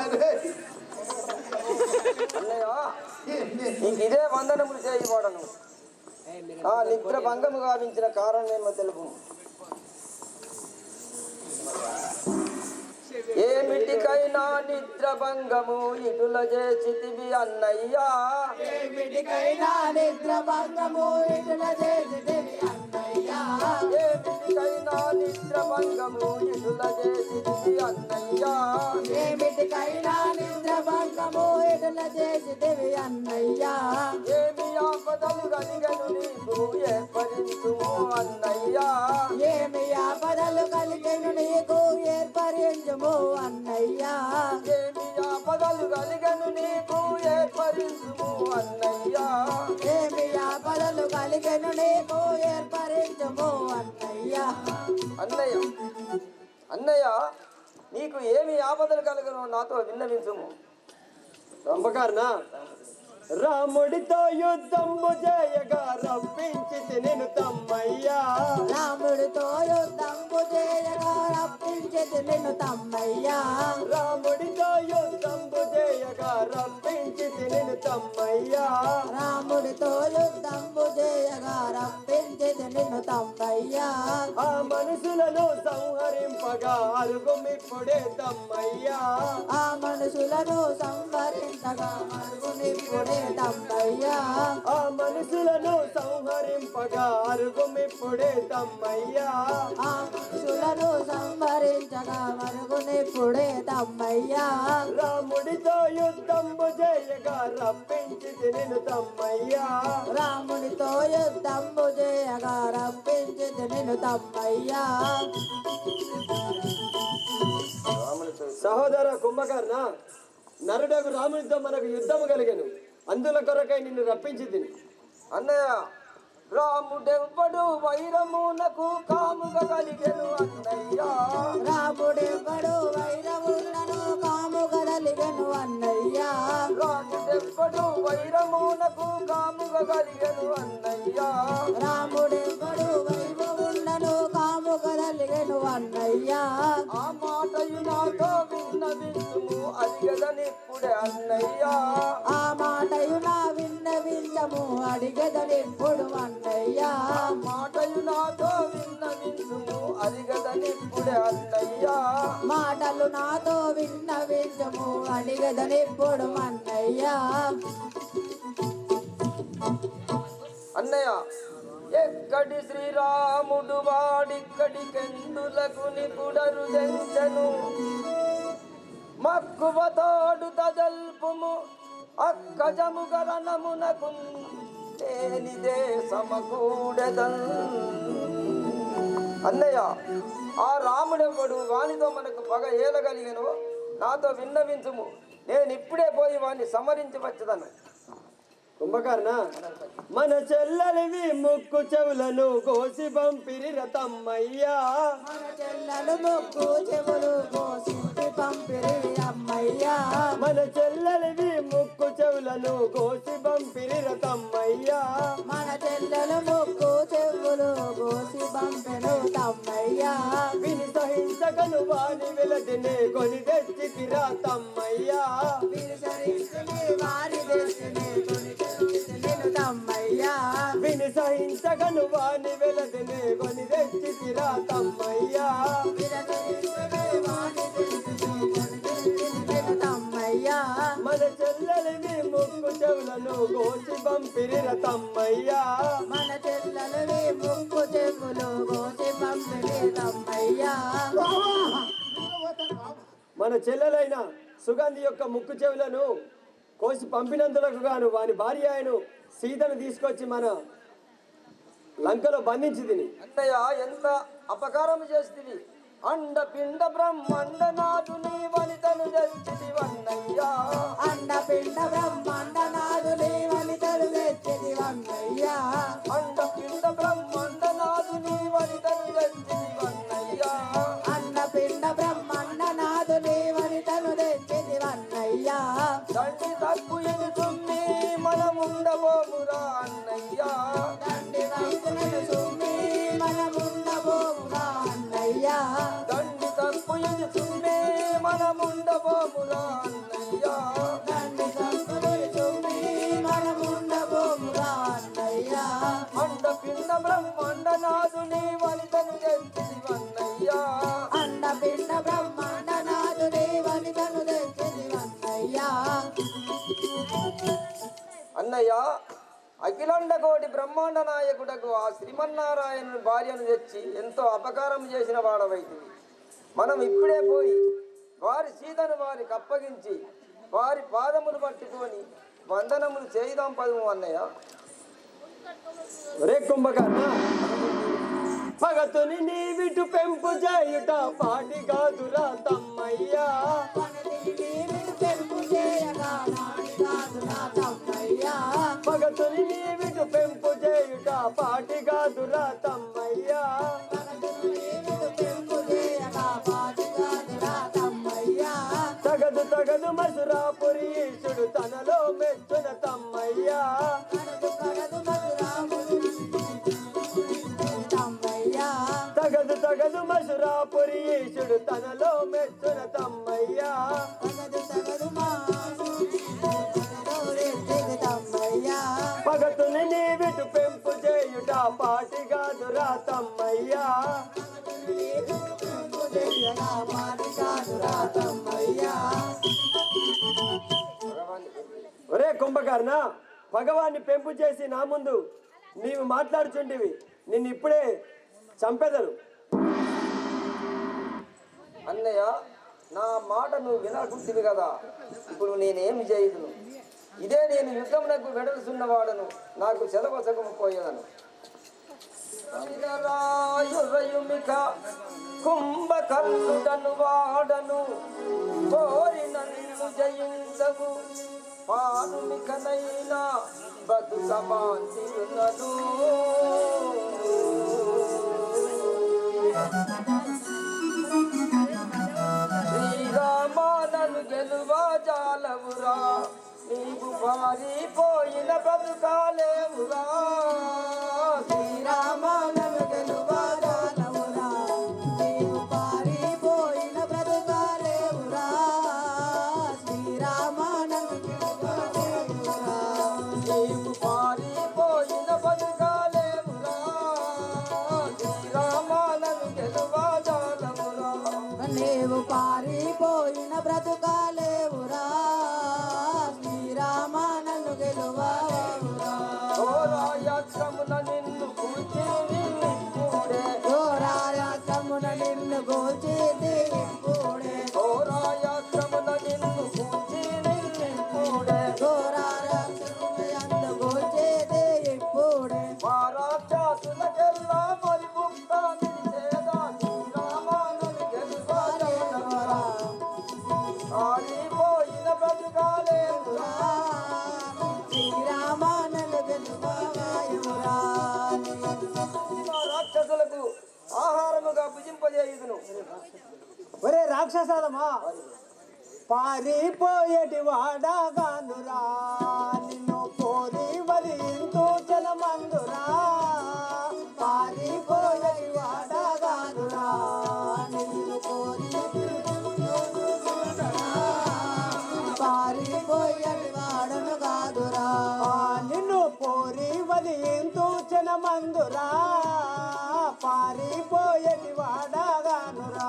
అరే అన్నయ్య, నీకు ఇదే వందనములు చేయబడను. ఆ నిద్ర భంగము గావించిన కారణం ఏమో తెలుపు. ఏమిటికైనా నిద్ర భంగము ఇటుల చేసితివి అన్నయ్యా. ఏమిటికైనా నిద్ర భంగము ఇటుల చేసితివి అన్నయ్యా. ఏమిటికైనా నిద్ర భంగము ఇటుల చేసితివి అన్నయ్యా. ఏమిటికైనా నిద్ర భంగము ఇటుల చేసితివి అన్నయ్యా. ఏమి ఆపదలు కలిగను నీకు ఏర్పరించుము అన్నయ్యా. ఏమి ఆపదలు కలిగెను నీకు ఏర్పరించుము అన్నయ్యా. ఏమి ఆపదలు కలిగను నీకు ఏర్పరించుము అన్నయ్యా. ఏమి ఆపదలు కలిగెను నీకు ఏర్పరించుము అన్నయ్యా. అన్నయ్య, అన్నయ్య, నీకు ఏమి ఆపదలు కలగను నాతో విన్నవించుము. రంపకారణ రాముడితో యుద్ధము చేయగా రప్పించి నేను తమ్మయ్యా. రాముడితో యుద్ధంబు చేయగా రప్పించి నిన్ను తమ్మయ్యా. రాముడితో యుద్ధము చేయగా రప్పించి నేను తమ్మయ్యా. రాముడితో యుద్ధంబు చేయగా రప్పించి నిన్ను తమ్మయ్యా. ఆ మనుషులను సంహరింపగా అరుగుమిప్పుడే తమ్మయ్యా. ఆ మనుషులను సంహరించగా అడుగు అరుగునిప్పుడే తమ్మయ్యా ఆ మనుషులను సంహరింపగా అరుగుమిప్పుడే తమ్మయ్యా ఆ మనుషులను సంహరించగా మరుగునిప్పుడే తమ్మయ్యా రాముడితో యుద్ధంబు చేయగా రప్పించి తినిను తమ్మయ్యా రామునితో యుద్ధంబు చేయగా రప్పించి తినిను తమ్మయ్యా సహోదర కుంభకర్ణ నరుడకు రామునితో మనకు యుద్ధము కలిగను అందుల కొరకై నిన్ను రప్పించి తిని అన్నయ్య రాముడెవ్వడు వైరమునకు కాముగా కలిగెను అన్నయ్యా రాముడెవ్వడు వైరములను కాముగా కలిగెను అన్నయ్యా రాముడెవ్వడు వైరమునకు కాముగా కలిగెను అన్నయ్యా రాముడెవ్వడు వైరములను కాముగా కలిగెను అన్నయ్యా ఆ మాటయు నాతో విన్నవించుము అదిగదనిప్పుడే అన్నయ్యా ఆ మాటయు నా విన్నవించము అడిగదనిప్పుడు అన్నయ్యా ఆ మాటయు నాతో విన్నవించుము అదిగదనిప్పుడే అన్నయ్యా మాటలు నాతో విన్నవించము అడిగదనిప్పుడు అన్నయ్యా అన్నయ్య ఎక్కడి శ్రీరాముడు వాడిక్కడి కెందులకు నిపుడరు దెంచను మక్కువతోడు తజల్పుము అక్కజము గరణమునకు లేనిదే సమకూడెదన్ అన్నయ్య ఆ రాముడెవ్వడు వానితో మనకు పగ ఏలగలిగను నాతో విన్నవించుము నేను ఇప్పుడే పోయి వాణ్ణి సమరించి వచ్చదను కుంభకర్ణ మన చెల్లెలివి ముక్కు చెవులను కోసి పంపిరి రతమ్మయ్యా మన చెల్లెలు ముక్కు చెవులు కోసింటి పంపిరి అమ్మయ్యా మన చెల్లెలివి ముక్కు చెవులను కోసి పంపిరి రతమ్మయ్యా మన చెల్లెలు ముక్కు చెవులు కోసి పంపెను తమ్మయ్యా విని సహించగను వాని వెలటినే కొని తెచ్చి రతమ్మయ్యా విరిసరిస్తుని వారి దేశిని కొని తెచ్చితిని తమ్మయ్యా విని సహించగను వాని వెలటినే కొని తెచ్చి రతమ్మయ్యా విరసరిస్తుని వారి దేశిని కొని తెచ్చితిని తమ్మయ్యా మన చెల్లెలివి ముక్కు చెవులను కోసి పంపిరి రతమ్మయ్యా మన చెల్లెలు ముక్కు చెవులు కోసి పంపిణీ తమ్మయ్యా మన చెల్లెలైన సుగంధి యొక్క ముక్కు చెవులను కోసి పంపినందులకు గాను వాని భార్య అయిన సీతను తీసుకొచ్చి మన లంకలో బంధించి తిని అన్నయ్య ఎంత అపకారం చేస్తుంది అండ పిండ బ్రహ్మండ నాథుని వనితను తెచ్చిది వన్నయ్యా అండ పిండ బ్రహ్మాండ నాదుని వనితలు తెచ్చిది వన్నయ్యా అండ పిండ బ్రహ్మండ నాథుని వనితను తెచ్చిది వన్నయ్యా అండ పిండ బ్రహ్మాండ నాదుని వనితలు తెచ్చిది వన్నయ్యా దండి తప్పు ఇది తుమ్మి మనముండబోమురా అన్నయ్యా దండి వైపునను సుమ్మి మనముండబోముగా అన్నయ్యా దండి తప్పు ఇది తుమ్మి మనముండబోమురా అన్నయ్యా దండి సంపదలు సుమ్మి మనముండబోముగా అన్నయ్యా అండ పిండ బ్రహ్మండ నాథుని వనితను తెచ్చిది వన్నయ్యా అండ పిండ బ్రహ్మాండ నాదుని వనితను తెచ్చిది వన్నయ్యా అన్నయ్య అఖిలాండ కోటి బ్రహ్మాండ నాయకుడకు ఆ శ్రీమన్నారాయణుని భార్యను తెచ్చి ఎంతో అపకారం చేసిన వాడవైతివి మనం ఇప్పుడే పోయి వారి సీతను వారికి అప్పగించి వారి పాదములు పట్టుకొని వందనములు చేయిదాం పదము అన్నయ్య రే కుంభకర్ణ పగతుని నీ విటు పెంపు చేయుట పాటి కాదురా తమ్మయ్యా పెంపు చేయగా నాడి కాదు నా తమ్మయ్యా పగతుని నీ విటు పెంపు చేయుట పాటి కాదురా తమ్మయ్యా పెంపు చేయగా పాటి కాదు నా తమ్మయ్యా తగదు తగదు మసురాపురి ఈశుడు తనలో మెచ్చున తమ్మయ్యా కడదు కడదు మధురాముడు తమ్మయ్యా తగదు తగదు మసురాపురి ఈశుడు తనలో మెచ్చున తమ్మయ్యా తగదు తగదు మా తమ్మయ్యా పగతుని నీ విటు పెంపు చేయుట పాటి కాదురా తమ్మయ్యా పెంపు చేయగా పాటి కాదు నా తమ్మయ్యా ఒరే కుంభకర్ణ, భగవాన్ని పెంపు చేసి నా ముందు నీవు మాట్లాడుచుంటివి, నిన్ను ఇప్పుడే చంపెదరు. అన్నయ్య, నా మాట నువ్వు వినకుంటివి కదా, ఇప్పుడు నేనేమి చేయుదును? ఇదే నేను యుద్ధమునకు వెడలుచున్నవాడను, నాకు సెలవసకము పోయేదను. రాయురయుమిక కుంభకర్ణుడను వాడను, కోరిన నిన్ను జయించవు, పానుమికనైనా బతుకమాంతిరునను. శ్రీరామానను గెలువా జాలవురా, నీవు పారిపోయిన బతుకాలేవురా. శ్రీరామానను గెలువా జాలవురా, నీవు పారిపోయిన బ్రతుకాలేవురా. శ్రీరామానను గెలువా జాలవురా, నీవు పారిపోయిన బతుకాలేవురా. శ్రీరామానను గెలువా జాలవురా, నీవు పారిపోయిన బ్రతుకాలేవురా. శ్రీరామానను గెలువావురా. ఘోరాయాత్రమున నిన్ను కూర్చి నిన్నిప్పుడే, ఘోరాయాత్రమున నిన్ను గోల్చేది ఇప్పుడే. ఘోరాయాత్రమున నిన్ను కూర్చి నిన్నిప్పుడే, ఘోరాయాత్రమున అందు గోల్చేది ఇప్పుడే. మా రాక్షసులకెల్లా పరిముక్త నిలిచేదా. శ్రీరామానను గెలువా జాలవురా, పారిపోయిన బ్రతుకాలేవురా. శ్రీరామానను గెలువాయురా. మా రాక్షసులకు ఆహారముగా భుజింపజేయుదును. ఒరే రాక్షసాలమా, పారిపోయేటి వాడగానురా, నిన్ను కోరి వరింతు జనమందురా. పారిపోయేటి వాడగానురా, నిన్ను కోరి పారిపోయేటి వాడను కాదురా. నిన్ను కోరి వరింతు జనమందురా, పారిపోయేటి వాడగానురా.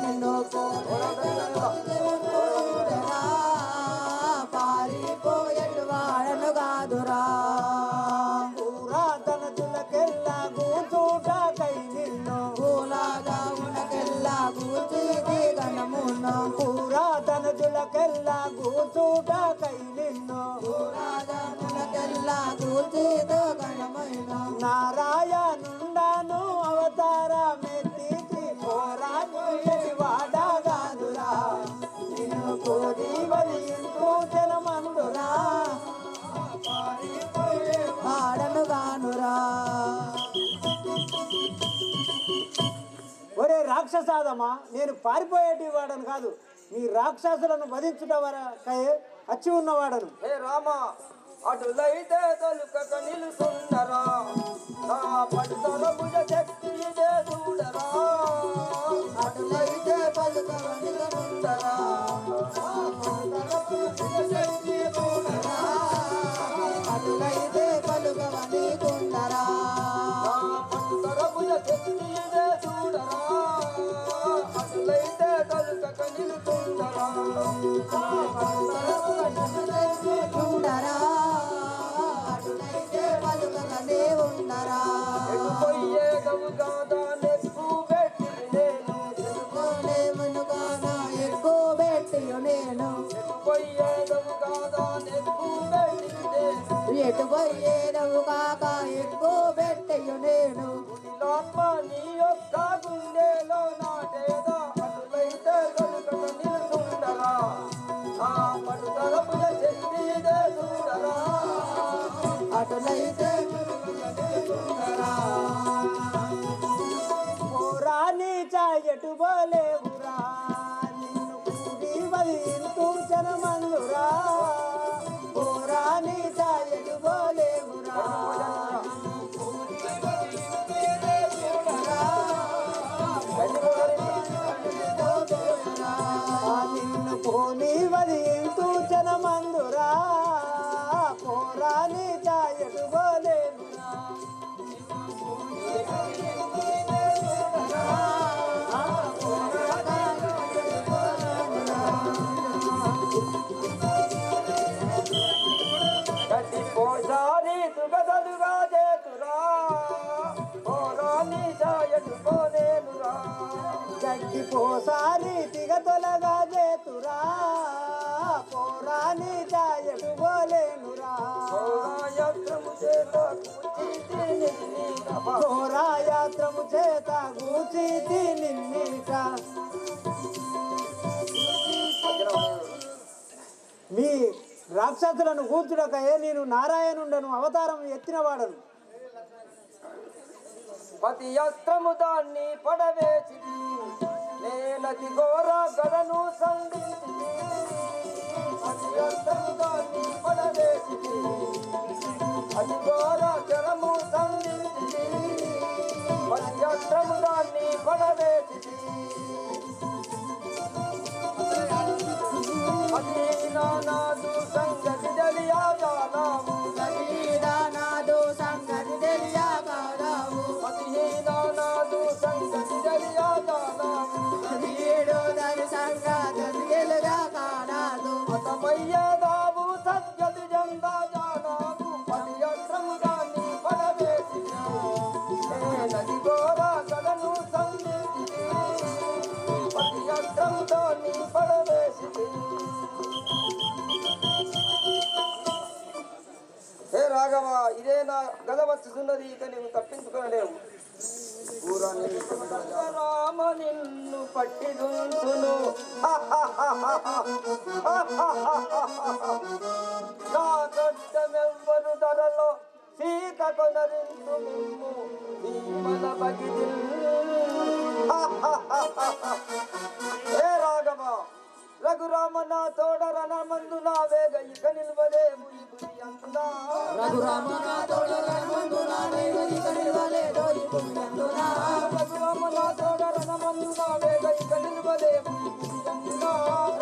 నిన్ను కోరురా, పారిపోయేటి వాడను కాదురా. పురాతనతులకెల్లా కూచుటకై నిన్ను, పూలాగా ఉనకెల్లా కూర్చిది గణమును. పురాతనతులకెల్లా కూచుటకై నిన్ను. పూలాగా ఉనకెల్లా కూర్చిది గణమైన. నారాయణుండను అవతారమెత్తి పోరాపోయేటి వాడగాదురా, నిన్ను కోరి వరింతు జనమందురా. వాడను గానురా. ఒరే రాక్షసాదమా, నేను పారిపోయేటి వాడను కాదు, నీ రాక్షసులను వధించుట వరకై వచ్చి ఉన్నవాడను. హే రామ, అటులైతే తలుకక నిలుసుండరా, నా పడుతల భుజ శక్తి ఇదే చూడరా. అటులైతే పలుకవనిగనుండరా, అటులైతే పలుకవని గుండరా. నా పడుతల భుజ శక్తి ఇదే చూడరా, అటులైతే తలుకక నిలుసుండరా. ఉండరా, అటులైతే పలుకవని ఉండరా. ఎటు పోయే గవు గాదా నెక్కు పెట్టి నేను, మునుగానా ఎక్కువ పెట్టియు నేను. ఎటు పోయే గవు గాదా నెక్కు పెట్టి నేను. ఎటు పోయేదవు కాక ఎక్కువ పెట్టియు నేను. నీలాత్మ నీ యొక్క గుండెలో నాటేదా, అటులైతే కనుక నిలుచుండరా. ఆ పడుదల భుజ శక్తి ఇదే చూడరా. అటులైతే ఉండరా. పోరాని చాయటు బోలేవురా, నిన్ను కూడి వరింతు జనమందురా. పోరాని చాయటు బోలేవురా, నిన్ను కోని వరింతు జనమందురా. పోరాని చాయటు బోలేవురా. ఓసారి తిగ తొలగా చేతురా పోరాని చాయడు బోలేనురా ఘోరాయాత్రము చేత కూర్చితి నిన్నీట. ఘోరాయాత్రము చేత గూచితి నిన్నీట. మీ రాక్షసులను కూర్చుడకయే నేను నారాయణుండను అవతారం ఎత్తినవాడను. పతి అస్త్రము దాన్ని పడవేసి నేనతి ఘోర గదను సంధించి. పతి అస్త్రము దాన్ని పడవేసి అతి ఘోర చరము సంధించి. పతి అస్త్రము దాన్ని పడవేసి నానాదు సంగతి తెలియజాలము. నాదో సంగతి తెలియగారావు నానాదు సంగతి తెలియజాలము. ఏడో దాని సంగతి తెలియగారాదు అతమయ్యేదావు సత్యతి జందా జానావు. పది అస్త్రము దాన్ని పడవేసి నది ఘోర గదను సంధించి. పది అస్త్రము దాన్ని పడవేసి. హే రాఘవ, ఇదే నా గద వచ్చుతున్నది, ఇక నీవు తప్పించుకోలేవు. రామ నిన్ను పట్టి దుంచును. నా కష్టమెవ్వరు ధరలో సీత కొనరించు మిమ్ము భీమల బగిది. హే రాఘవ, రఘురామ నా తోడ రణమందు నా వేగ ఇక నిల్వలేము ఇప్పుడు అంటున్నా. రఘురామ నా తోడ రణమందు నా వేగ ఇక నిల్వలేదో ఇప్పుడు అందునా. రఘురామ నా తోడ రణమందు నా వేగ ఇక నిల్వలేము ఇప్పుడు అంటున్నా.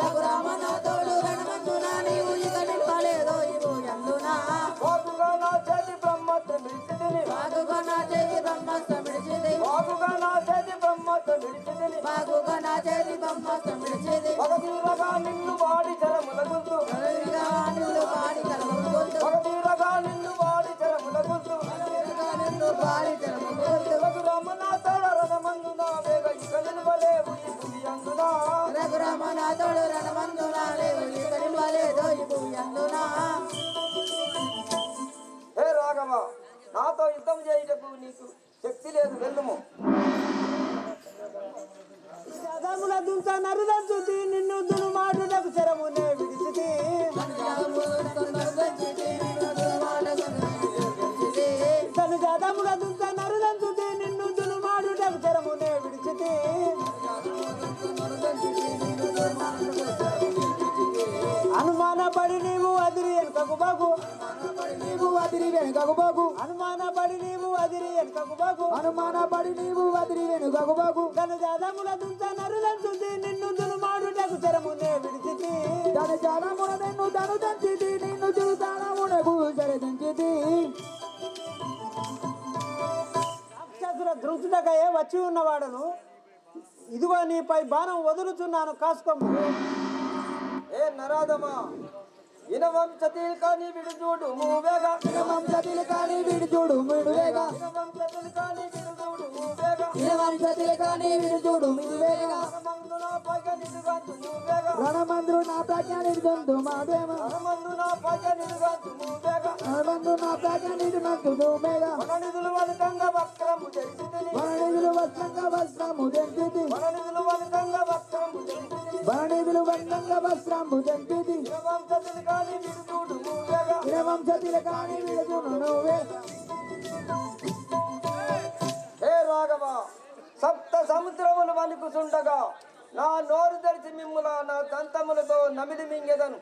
రఘురామ నా తోడు రణమందు నా నీవు ఇక నిల్వలేదో ఇప్పుడు అందునా. బాగుగా నా చేతి బ్రహ్మత్వ విడిచితిని. బాగుగా నా చేతి బ్రహ్మాస్త్రం విడిచిది. బాగుగా నా చేతి బ్రహ్మత్వ విడిచితిని. బాగుగా నా చేతి బ్రహ్మాస్త్రం విడిచిది. పగతీరగా నిన్ను వాడి చరముల గుర్తు. నిన్ను పాడి కలగొద్దు. పగతీరగా నిన్ను వాడి చరముల గుర్తు. నిన్ను పాడి కలగొద్దు. రఘురామ నా తోడ రణమందు నా వేగ ఇక నిల్వలేవు ఇప్పుడు అందునా. రఘురామ నా తోడు రణమందు నా లేవు ఇక నిల్వలేదో ఇప్పుడు అందునా. హే రాఘవ, నాతో యుద్ధం చేయుటకు నీకు శక్తి లేదు, వెళ్ళుము. జగముల దుంత నరుదంచుతి నిన్ను దును మాటుటకు చెరమునే విడిచితి. తను జగముల దుంత నరుదంచుతి నిన్ను దును మాటుటకు చెరమునే విడిచితి. అనుమానపడి నీవు అదిరి వెనుకకు బాగు. నీవు అదిరి వెనుకకు బాగు. అనుమానపడి నీవు అదిరి వెనుకకు బాగు. అనుమానపడి నీవు అదిరి వెనుకకు బాగు. తను జగముల దుంత నరుదంచుతి నిన్ను దును మాటుటకు చెరమునే విడిచితి. దాని జానమున నిన్ను తను దంచితి. నిన్ను చూసానమునకు సరిదించితి. రాక్షసుల దృష్టికయే వచ్చి ఉన్నవాడను. ఇదిగో నీపై బాణం వదులుచున్నాను, కాసుకోము. ఏ నరాధమా, ఇనవంశతి కాని విడు చూడు మూవేగా. వంశతిలు కాని విడు చూడు మిడువేగా. ఇనవంశతి కాని విడు చూడు మూవేగా. వంశతిలు కాని విడు చూడు మిడువేగా. రణమందు నా పగ నిలుగంతు మూవేగా. రణమంద్రు నా ప్రజ్ఞ నిర్గంధు మాదేమ. రణమందు నా పగ నిలుగంతు మూవేగా. రణమంద్రు నా ప్రజ్ఞ నిర్గంధు మేఘ. వననిధులు వనకంగా వక్రము జరిసితిని. వననిధులు వస్త్రంగా వస్త్రము దంచితి. వననిధులు వనకంగా వక్రము జరిసితిని. వననిధులు వస్త్రంగా వస్త్రము దంచితి. ఇనవంశతి కాని విడు చూడు మూవేగా. వంశతిలు కాని విడు చూడు నువ్వే. హే రాఘవ, సప్త సముద్రములు వణుకుచుండగా నా నోరు తెరిచి మిమ్ముల నా దంతములతో నమిలి మింగెదను.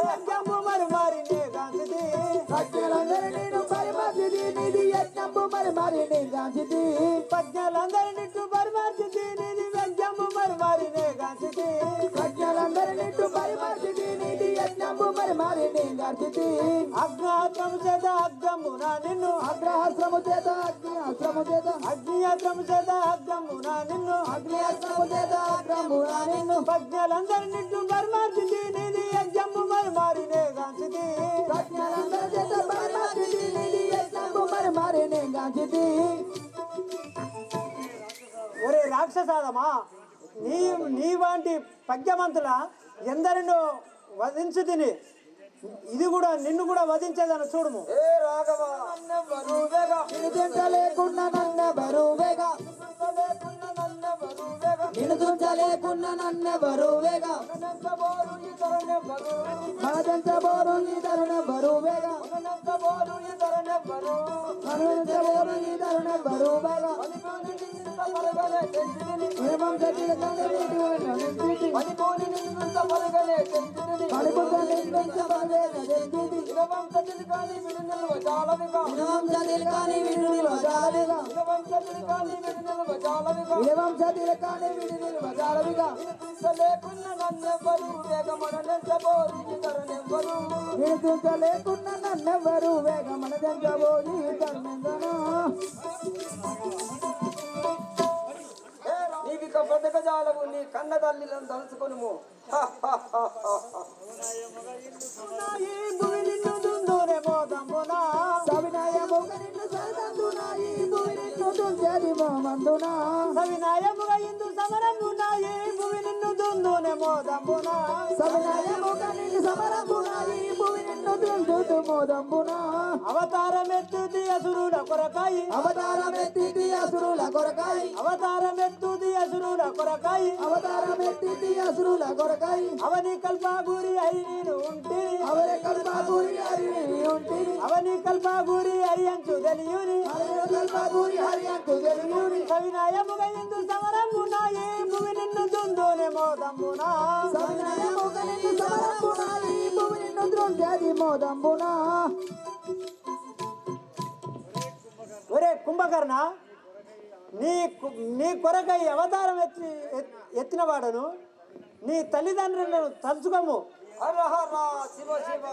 యజ్ఞము మరి మారినే గాంచితి. ప్రజ్ఞలందరినీ పరిమర్చితి. నిధి యజ్ఞంబు మరి మరి గాంచితి. ప్రజ్ఞలందరినిట్టు పరిమార్చితి. నిధి యజ్ఞము మరి మారినే గాంచితి. ప్రజ్ఞలందరినీ పరిమర్చితి. నిధి యజ్ఞంబు మరి మరి గాంచితి. అగ్నాస్త్రము చేత అగ్రమున నిన్ను. అగ్రహస్త్రము చేత అగ్ని అస్త్రము చేత. అగ్నియాస్త్రము చేత అగ్రమున నిన్ను. అగ్ని అస్త్రము చేత అగ్రమున నిన్ను. ప్రజ్ఞలందరినిట్టు పరిమార్చితి. నిధి యజ్ఞము మరి మారినే గాంచితి. ప్రజ్ఞలందరి చేత పరిమర్చితి. నిధి యజ్ఞంబు మరి మరి గాంచితి. వరప్రసాదమా నీ వంటి పద్యమంతుల ఎందరినో వధించు తిని ఇది కూడా నిన్ను కూడా వధించేదని చూడుము. ఏ రాఘవ బరువేగా లేకున్నా నన్న బరువేగా నిన్ను తుంచలేకున్నా నన్న బరువేగా మనదంచబోరు ఈ తరుణ బరువేగా మనదంచబోరు ఈ తరుణ బరువేగా ఏమం గట్టిగా లేకున్నా నన్నెవ్వరు వేగ మనదంచబోయి తరుణెందనా నీవిక బొడ్డక జాలవు నీ కన్న తల్లిలను తలుచుకొనుము. సవినాయముగా నిన్ను సరదందునా ఈ భూమి నిన్ను దుంచెది మోమందునా సవినాయముగా ఇందు సమరమునా ఈ భూమి నిన్ను దుందునే మోదంబునా సవినాయముగా నిన్ను సమరమునా ఈ భూమి నిన్ను దుందుతు మోదంబునా అవతారమెత్తుది అసురుల కొరకాయి అవతారమెత్తిది అసురుల కొరకాయి అవతారమెత్తుది అసురుల కొరకాయి అవతారమెత్తిది అసురుల కొరకాయి అవని కల్పాగురి అయి నేను ఉంటిని అవరే కల్పాపూరి హరి ఉంటిని అవని కల్పాగురి అయి అంచు తెలియుని అవరే కల్పాపూరి హరి అంటూ తెలియుని సవినాయముగా ఇందు సమరమునా ఈ భూమి నిన్ను దుందునే మోదంబునా సవినాయముగా నిన్ను సమరమునా ఈ భూమి నిన్ను దుంచెది మోదంబునా ఒరే కుంభకర్ణ నీ కొరకై అవతారం ఎత్తిన వాడను నీ తల్లిదండ్రులను తలుచుకోము. హర హర శివ శివ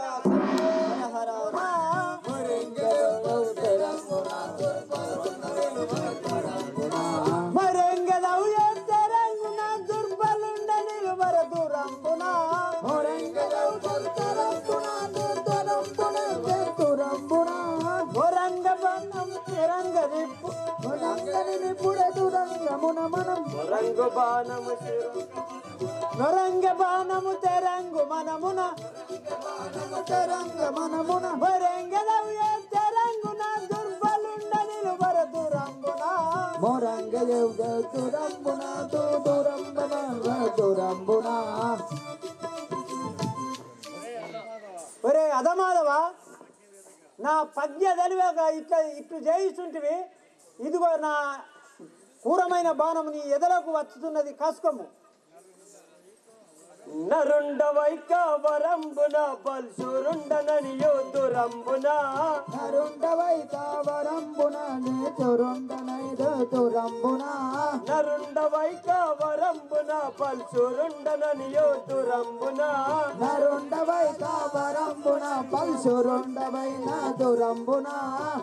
మరెంగదవు ఎత్తరంగున దుర్బలుండ నిలువర దూరంబునా గోరంగ బంధం తిరంగ నిప్పు రంగు బాణము నొరంగ బాణము తెరంగు మనమున మరెంగదవు ఎత్తరంగున దుర్బలుండ నిలువర దూరంబునా ఒరే అధమాధవా నా పద్య తెలివాక ఇట్లు చేయిస్తుంటివి ఇదిగో నా క్రూరమైన బాణము నీ ఎదలకు వచ్చుతున్నది కాసుకోము. నరుండవైక వరంబున పల్సురుండనని యోధురంబున నరుండవైక వరంబున పల్సురుండనని యోధురంబున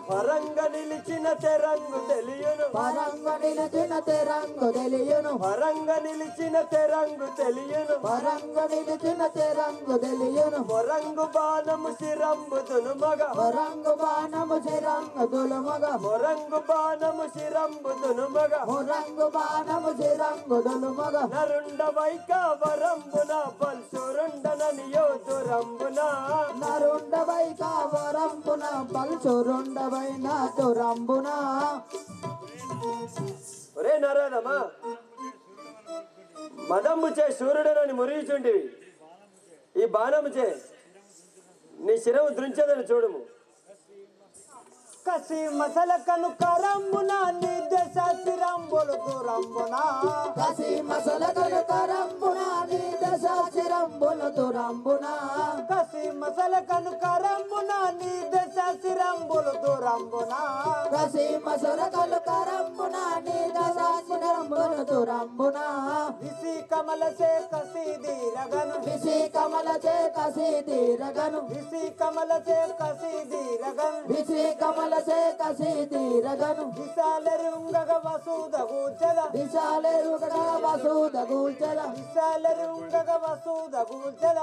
పరంగ నిలిచిన తెరంగు తెలియను పరంగ నిలిచిన తెరంగు తెలియను పరంగ నిలిచిన తెరంగు తెలియను పరంగ నిలిచిన తెరంగు తెలియను మొరంగు బాణము శిరంబుదును మగ మొరంగు బాణము చిరంగు దులుమగ మొరంగు బాణము శిరంబుదును మగ మొరంగు బాణము చిరంగు దులుమగ నరుండవైక వరంబున పల్సురుండనని యోధురంబున నరుండవై కావరంబున పల్చురుండవై నాతురంబున ఒరే నారాయణమ్మా మదంబు చే సూర్యుడనని మురియుచుంటివి ఈ బాణము చే నీ శిరము దృంచదని చూడుము. కసి మసల కను కరంబున నీ దశ శిరంబులు దూరంబునా కసి మసలగలు కరంబున నీ దశ చిరంబులు దురంబున కసి మసల కను కరంబున నీ దశ శిరంబులు దూరంబునా కసి మసలగలు కరంబున నీ దశ చిరంబులు దురంబున విసి కమల సే కసి దీరగను విసి కమల చే కసి తీరగను విసి కమల సే కసి దీరగను విసి కమల చే కసి తీరగను విశాలరుంగగ వసూద కూర్చద విశాలెరుగడ వసూద గూల్చల విశాలరుంగగ వసూద కూర్చద